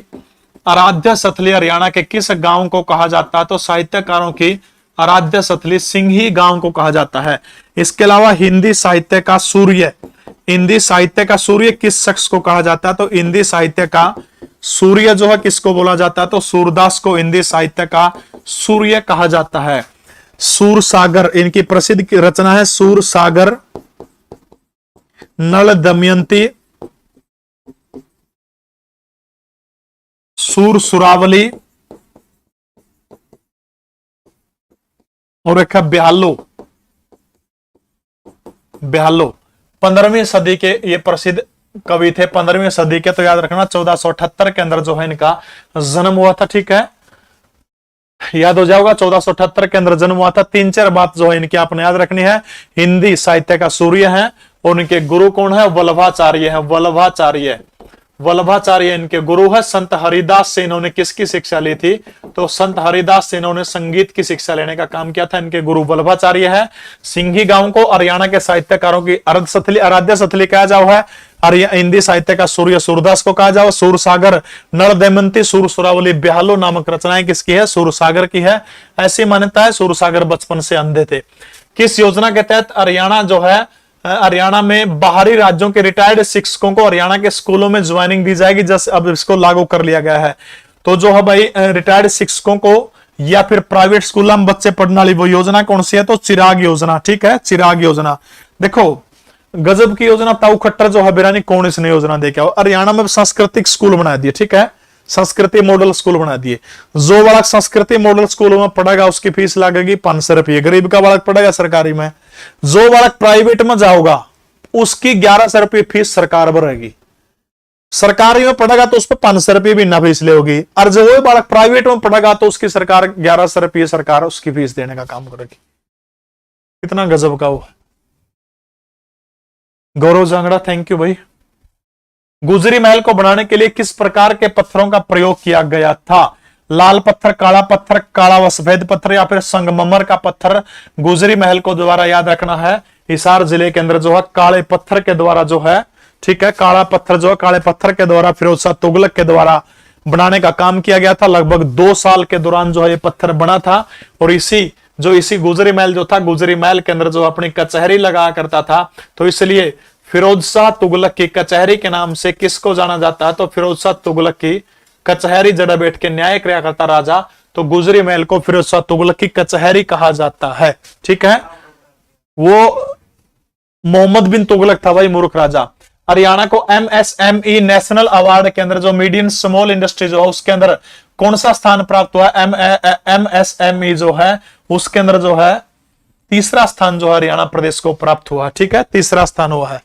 आराध्य स्थली हरियाणा के किस गांव को कहा जाता है? तो साहित्यकारों की आराध्य स्थली सिंघी गांव को कहा जाता है। इसके अलावा हिंदी साहित्य का सूर्य, हिंदी साहित्य का सूर्य किस शख्स को कहा जाता है? तो हिंदी साहित्य का सूर्य जो है किसको बोला जाता है? तो सूरदास को हिंदी साहित्य का सूर्य कहा जाता है। सूर सागर इनकी प्रसिद्ध रचना है, सूर सागर, नल दमयंती, सूर सुरावली, और एक है ब्यालो। ब्यालो 15वीं सदी के ये प्रसिद्ध कवि थे, 15वीं सदी के। तो याद रखना 1478 के अंदर जो है इनका जन्म हुआ था, ठीक है, याद हो जाओगा 1478 के अंदर जन्म हुआ था। 3-4 बात जो है इनकी आपने याद रखनी है। हिंदी साहित्य का सूर्य है, और इनके गुरु कौन है? वल्लभाचार्य है, वल्लभाचार्य, वल्लभाचार्य इनके गुरु है। संत हरिदास से इन्होंने किसकी शिक्षा ली थी? तो संत हरिदास से इन्होंने संगीत की शिक्षा लेने का काम किया था। इनके गुरु वल्लभाचार्य है। सिंघी गांव को हरियाणा के साहित्यकारों की आराध्य स्थली कहा जाओ है। हिंदी साहित्य का सूर्य सूरदास को कहा जाओ। सूर सागर, नल दमयंती, सूर सुरावली, ब्यालो नामक रचनाएं किसकी है? सूर सागर की है। ऐसी मान्यता है सूर सागर बचपन से अंधे थे। किस योजना के तहत हरियाणा जो है, हरियाणा में बाहरी राज्यों के रिटायर्ड शिक्षकों को हरियाणा के स्कूलों में ज्वाइनिंग दी जाएगी? जैसे अब इसको लागू कर लिया गया है। तो जो है भाई रिटायर्ड शिक्षकों को या फिर प्राइवेट स्कूल में बच्चे पढ़ने वाली वो योजना कौन सी है? तो चिराग योजना, ठीक है, चिराग योजना। देखो गजब की योजना। ताऊ खट्टर जो है बिरानी कौन इसने योजना दे क्या? हरियाणा में सांस्कृतिक स्कूल बना दिए, ठीक है, संस्कृति मॉडल स्कूल बना दिए। जो बालक संस्कृति मॉडल स्कूल में पढ़ेगा उसकी फीस लगेगी 500 रुपये। गरीब का बालक पढ़ेगा सरकारी में। जो बालक प्राइवेट में जाओगा उसकी 1100 रुपये फीस सरकार भरेगी। सरकारी में पढ़ेगा तो उस पर 500 रुपये भी ना फीस लेगी, और जो वो बालक प्राइवेट में पढ़ेगा तो उसकी सरकार 1100 रुपये सरकार उसकी फीस देने का काम करेगी। कितना गजब का वो। गौरव जांगड़ा, थैंक यू भाई। गुजरी महल को बनाने के लिए किस प्रकार के पत्थरों का प्रयोग किया गया था? लाल पत्थर, काला व सफेद पत्थर या फिर संगमरमर का पत्थर गुजरी महल को दोबारा याद रखना है। हिसार जिले के अंदर जो है काले पत्थर के द्वारा जो है, ठीक है, काला पत्थर जो है काले पत्थर के द्वारा फिरोज शाह तुगलक के द्वारा बनाने का काम किया गया था। लगभग 2 साल के दौरान जो है ये पत्थर बना था। और इसी गुजरी महल जो था, गुजरी महल के अंदर जो अपनी कचहरी लगा करता था, तो इसलिए फिरोज शाह तुगलक की कचहरी के नाम से किसको जाना जाता है? तो फिरोज शाह तुगलक की कचहरी, जड़ा बैठ के न्याय किया करता राजा, तो गुजरी महल को फिरोज शाह तुगलक की कचहरी कहा जाता है। ठीक है, वो मोहम्मद बिन तुगलक था भाई, मूर्ख राजा। हरियाणा को MSME नेशनल अवार्ड के अंदर जो मीडियम स्मॉल इंडस्ट्री जो है उसके अंदर कौन सा स्थान प्राप्त हुआ? MSME जो है उसके अंदर जो है तीसरा स्थान जो है हरियाणा प्रदेश को प्राप्त हुआ। ठीक है, तीसरा स्थान हुआ है।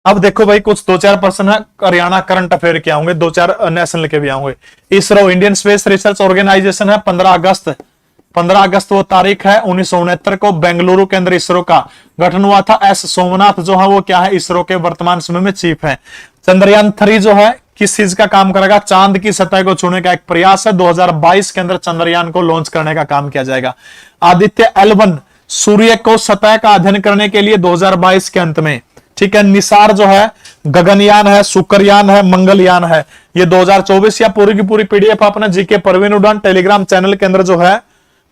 अब देखो भाई, कुछ 2-4 प्रश्न है हरियाणा करंट अफेयर के आऊंगे, 2-4 नेशनल के भी आऊंगे। ISRO Indian space research organisation है, 15 अगस्त वो तारीख है 1969 को बेंगलुरु के अंदर इसरो का गठन हुआ था। एस सोमनाथ जो है वो क्या है? इसरो के वर्तमान समय में चीफ है। चंद्रयान 3 जो है किस चीज का काम करेगा? चांद की सतह को छूने का एक प्रयास है। 2022 के अंदर चंद्रयान को लॉन्च करने का काम किया जाएगा। आदित्य L1 सूर्य को सतह का अध्ययन करने के लिए 2022 के अंत में, ठीक है। निसार जो है गगनयान है, शुक्रयान है, मंगलयान है। ये 2024 या पूरी की पूरी PDF अपने जीके परवीन उड़ान टेलीग्राम चैनल के अंदर जो है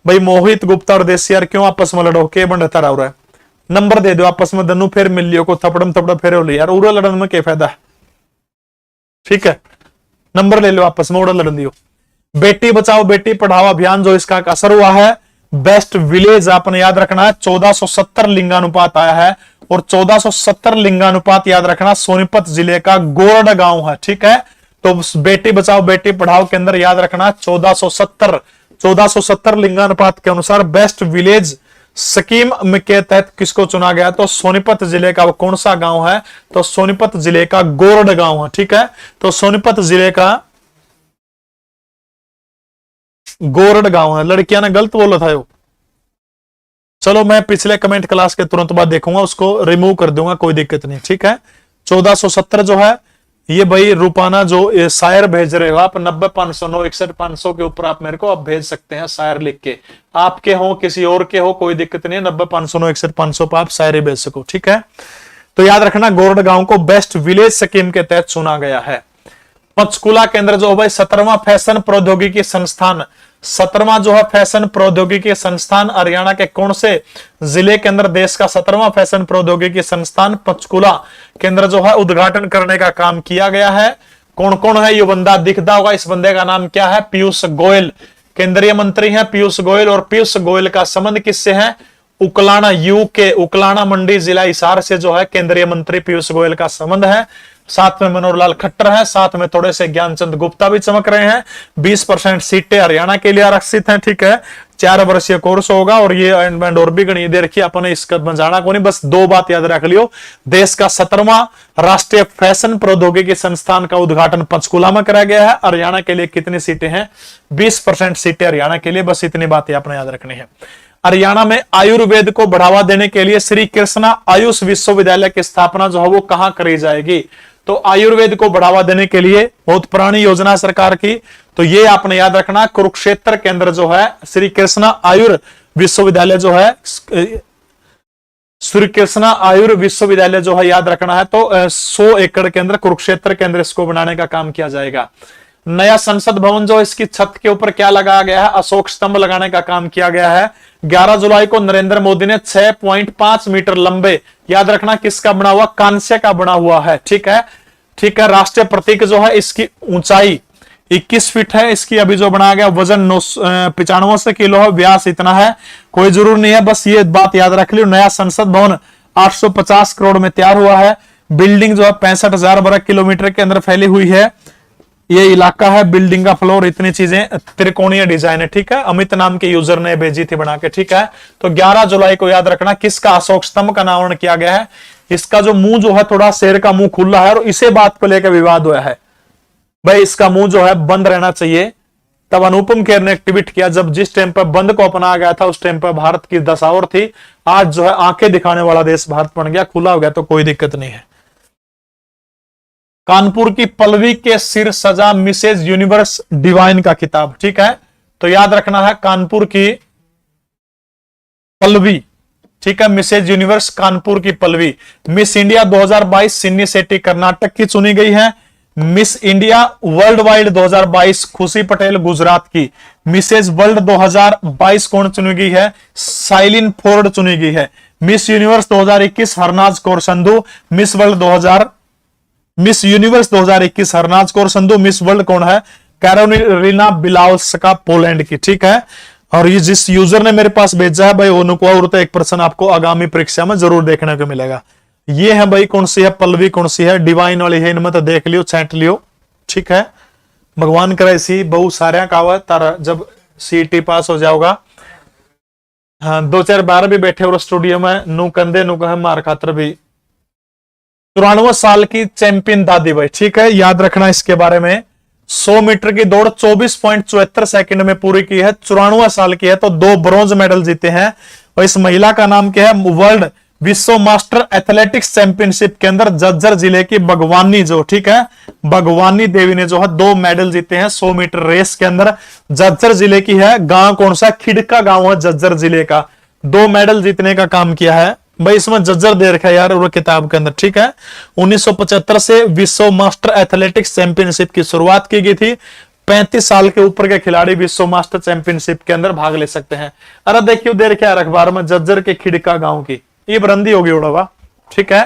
भाई, मोहित गुप्ता और देसी यार क्यों आपस में लड़ो के बंद रहा है? नंबर दे दो आपस में, दनु फिर मिल लियो को थपड़म थपड़ा फेरे हो यार, उड़ा लड़न में क्या फायदा है? ठीक है, नंबर ले लो आपस में, उड़ा लड़न दियो। बेटी बचाओ बेटी पढ़ाओ अभियान जो इसका असर हुआ है, बेस्ट विलेज आपने याद रखना है, 1470 लिंगानुपात आया है। और 1470 लिंगानुपात याद रखना सोनीपत जिले का गोरड गांव है। ठीक है, तो बेटी बचाओ बेटी पढ़ाओ के अंदर याद रखना 1470 लिंगानुपात के अनुसार बेस्ट विलेज स्कीम के तहत किसको चुना गया? तो सोनीपत जिले का वो कौन सा गांव है? तो सोनीपत जिले का गोरड गांव है। ठीक है, तो सोनीपत जिले का गोरड गांव है। लड़कियां ने गलत बोला था वो, चलो मैं पिछले कमेंट क्लास के तुरंत बाद देखूंगा, उसको रिमूव कर दूंगा, कोई दिक्कत नहीं। ठीक है, 1470 जो है ये भाई रूपाना जो शायर भेज रहे हो आप 90-509 61-500 के ऊपर आप मेरे को आप भेज सकते हैं शायर लिख के, आपके हो किसी और के हो कोई दिक्कत नहीं है। 90-509 61-500 पर आप शायरी भेज सको। ठीक है, तो याद रखना गोरड गांव को बेस्ट विलेज स्कीम के तहत चुना गया है। पंचकुला के अंदर जो भाई 17वां फैशन प्रौद्योगिकी संस्थान, 17वां जो है फैशन प्रौद्योगिकी संस्थान हरियाणा के कौन से जिले के अंदर देश का 17वां फैशन प्रौद्योगिकी संस्थान पंचकुला के अंदर जो है उद्घाटन करने का काम किया गया है। कौन कौन है ये बंदा? दिखता होगा, इस बंदे का नाम क्या है? पीयूष गोयल, केंद्रीय मंत्री हैं पीयूष गोयल। और पीयूष गोयल का संबंध किससे है? उकलाना यूके, उकलाना मंडी जिला हिसार से जो है केंद्रीय मंत्री पीयूष गोयल का संबंध है। साथ में मनोहर लाल खट्टर है, साथ में थोड़े से ज्ञानचंद गुप्ता भी चमक रहे हैं। 20% सीटें हरियाणा के लिए आरक्षित हैं। ठीक है, 4 वर्षीय कोर्स होगा और ये और भी गणित दे रखी अपने इसका जाना को नहीं, बस 2 बात याद रख लियो। देश का 17वां राष्ट्रीय फैशन प्रौद्योगिकी संस्थान का उद्घाटन पंचकुला में कराया गया है। हरियाणा के लिए कितनी सीटें हैं? 20% सीटें हरियाणा के लिए, बस इतनी बातें आपने याद रखनी है। हरियाणा में आयुर्वेद को बढ़ावा देने के लिए श्री कृष्णा आयुष विश्वविद्यालय की स्थापना जो है वो कहां करी जाएगी? तो आयुर्वेद को बढ़ावा देने के लिए बहुत पुरानी योजना सरकार की, तो ये आपने याद रखना कुरुक्षेत्र के अंदर जो है श्री कृष्णा आयुर विश्वविद्यालय जो है, श्री कृष्णा आयुर विश्वविद्यालय जो है याद रखना है। तो 100 एकड़ के अंदर कुरुक्षेत्र के अंदर इसको बनाने का काम किया जाएगा। नया संसद भवन जो इसकी छत के ऊपर क्या लगाया गया है? अशोक स्तंभ लगाने का काम किया गया है। 11 जुलाई को नरेंद्र मोदी ने 6.5 मीटर लंबे, याद रखना किसका बना हुआ? कांस्य का बना हुआ है। ठीक है, ठीक है। राष्ट्रीय प्रतीक जो है इसकी ऊंचाई 21 फीट है। इसकी अभी जो बनाया गया वजन 95 किलो है, व्यास इतना है, कोई जरूर नहीं है, बस ये बात याद रख लियो। नया संसद भवन 850 करोड़ में तैयार हुआ है। बिल्डिंग जो है 65,000 वर्ग किलोमीटर के अंदर फैली हुई है। ये इलाका है, बिल्डिंग का फ्लोर, इतनी चीजें, त्रिकोणीय डिजाइन है। ठीक है, अमित नाम के यूजर ने भेजी थी बना के। ठीक है, तो 11 जुलाई को याद रखना किसका अशोक स्तंभ का अनावरण किया गया है। इसका जो मुंह जो है थोड़ा शेर का मुंह खुला है और इसे बात को लेकर विवाद हुआ है, भाई इसका मुंह जो है बंद रहना चाहिए। तब अनुपम खेर ने ट्वीट किया, जब जिस टाइम पर बंद को अपनाया गया था उस टाइम पर भारत की दशा और थी, आज जो है आंखें दिखाने वाला देश भारत बन गया, खुला हो गया, तो कोई दिक्कत नहीं है। कानपुर की पल्लवी के सिर सजा मिसेज यूनिवर्स डिवाइन का खिताब। ठीक है, तो याद रखना है कानपुर की पल्लवी। ठीक है, मिसेज यूनिवर्स कानपुर की पल्लवी। मिस इंडिया 2022 सिन्नी शेट्टी कर्नाटक की चुनी गई है। मिस इंडिया वर्ल्ड वाइड 2022 खुशी पटेल गुजरात की। मिसेज वर्ल्ड 2022 कौन चुनी गई है? साइलिन फोर्ड चुनी गई है। Miss universe 2021 Harnaaz Kaur Sandhu. Miss universe 2021 Harnaaz Kaur Sandhu. Miss world कौन है? कैरोलिना बिलावस्का पोलैंड की। ठीक है, और ये जिस यूजर ने मेरे पास भेजा है भाई वो तो 1% आपको आगामी परीक्षा में जरूर देखने को मिलेगा। ये है भाई कौन सी है पल्लवी, कौन सी है डिवाइन वाली है, इनमें तो देख लियो, छांट लियो। ठीक है, भगवान करे सी बहु सारे का हुआ तारा जब सीटी पास हो जाओगा। हाँ, 2-4 बार भी बैठे और स्टूडियो में नू कंधे नू कहे मार खातर भी। 94 साल की चैंपियन दादी भाई। ठीक है, याद रखना इसके बारे में। 100 मीटर की दौड़ 24.74 सेकंड में पूरी की है। 94 साल की है, तो 2 ब्रॉन्ज मेडल जीते हैं। और इस महिला का नाम क्या है? वर्ल्ड विश्व मास्टर एथलेटिक्स चैंपियनशिप के अंदर झज्जर जिले की भगवानी जो, ठीक है, भगवानी देवी ने जो है 2 मेडल जीते हैं 100 मीटर रेस के अंदर। झज्जर जिले की है। गांव कौन सा? खिड़का गांव है झज्जर जिले का। 2 मेडल जीतने का काम किया है भाई। इसमें झज्जर दे रखा है यार वो किताब के अंदर। ठीक है, 1975 से विश्व मास्टर एथलेटिक्स चैंपियनशिप की शुरुआत की गई थी। 35 साल के ऊपर के खिलाड़ी विश्व मास्टर चैंपियनशिप के अंदर भाग ले सकते हैं। अरे देखियो दे रखा है अखबार में, झज्जर के खिड़का गांव की। ये बरंदी होगी उड़वा। ठीक है,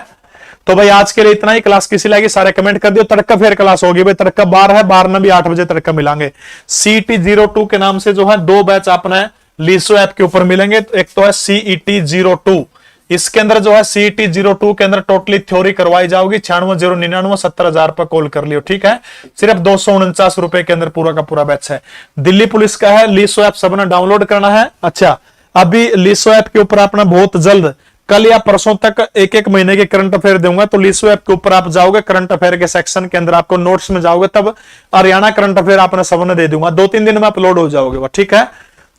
तो भाई आज के लिए इतना ही। क्लास किसी लगी सारे कमेंट कर दियो। तड़का फेर क्लास होगी भाई, तड़का 12 है, 12 में भी 8 बजे तड़का मिलांगे। CET 02 के नाम से जो है 2 बैच अपने लीसो ऐप के ऊपर मिलेंगे। एक तो है CET 02, इसके अंदर जो है CET 02 के अंदर टोटली थ्योरी करवाई जाओगी। 96,099 70,000 पर कॉल कर लियो। ठीक है, सिर्फ 249 रुपए के अंदर पूरा का पूरा बैच है। दिल्ली पुलिस का है, लीसो ऐप सबने डाउनलोड करना है। अच्छा, अभी लीसो ऐप के ऊपर आपने बहुत जल्द कल या परसों तक 1-1 महीने के करंट अफेयर दूंगा। तो लीसो ऐप के ऊपर आप जाओगे, करंट अफेयर के सेक्शन के अंदर आपको नोट्स में जाओगे, तब हरियाणा करंट अफेयर आपने सबने दे दूंगा। 2-3 दिन में अपलोड हो जाओगे। ठीक है,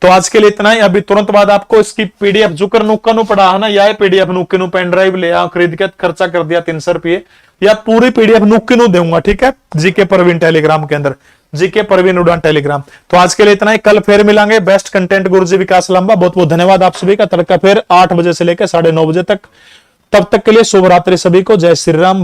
तो आज के लिए इतना ही। अभी तुरंत बाद आपको इसकी PDF जुकर नुक्का नु पड़ा है ना, या PDF नुक्के नु पेन ड्राइव ले आओ, खरीद के खर्चा कर दिया 300 रुपये, या पूरी PDF नुक्के नु दूंगा। ठीक है, जीके परवीन टेलीग्राम के अंदर, जीके परवीन उड़ान टेलीग्राम। तो आज के लिए इतना ही, कल फिर मिलांगे। बेस्ट कंटेंट गुरुजी विकास लंबा। बहुत बहुत धन्यवाद आप सभी का। तड़का फिर 8 बजे से लेकर 9:30 बजे तक। तब तक के लिए शुभ रात्रि सभी को। जय श्री राम।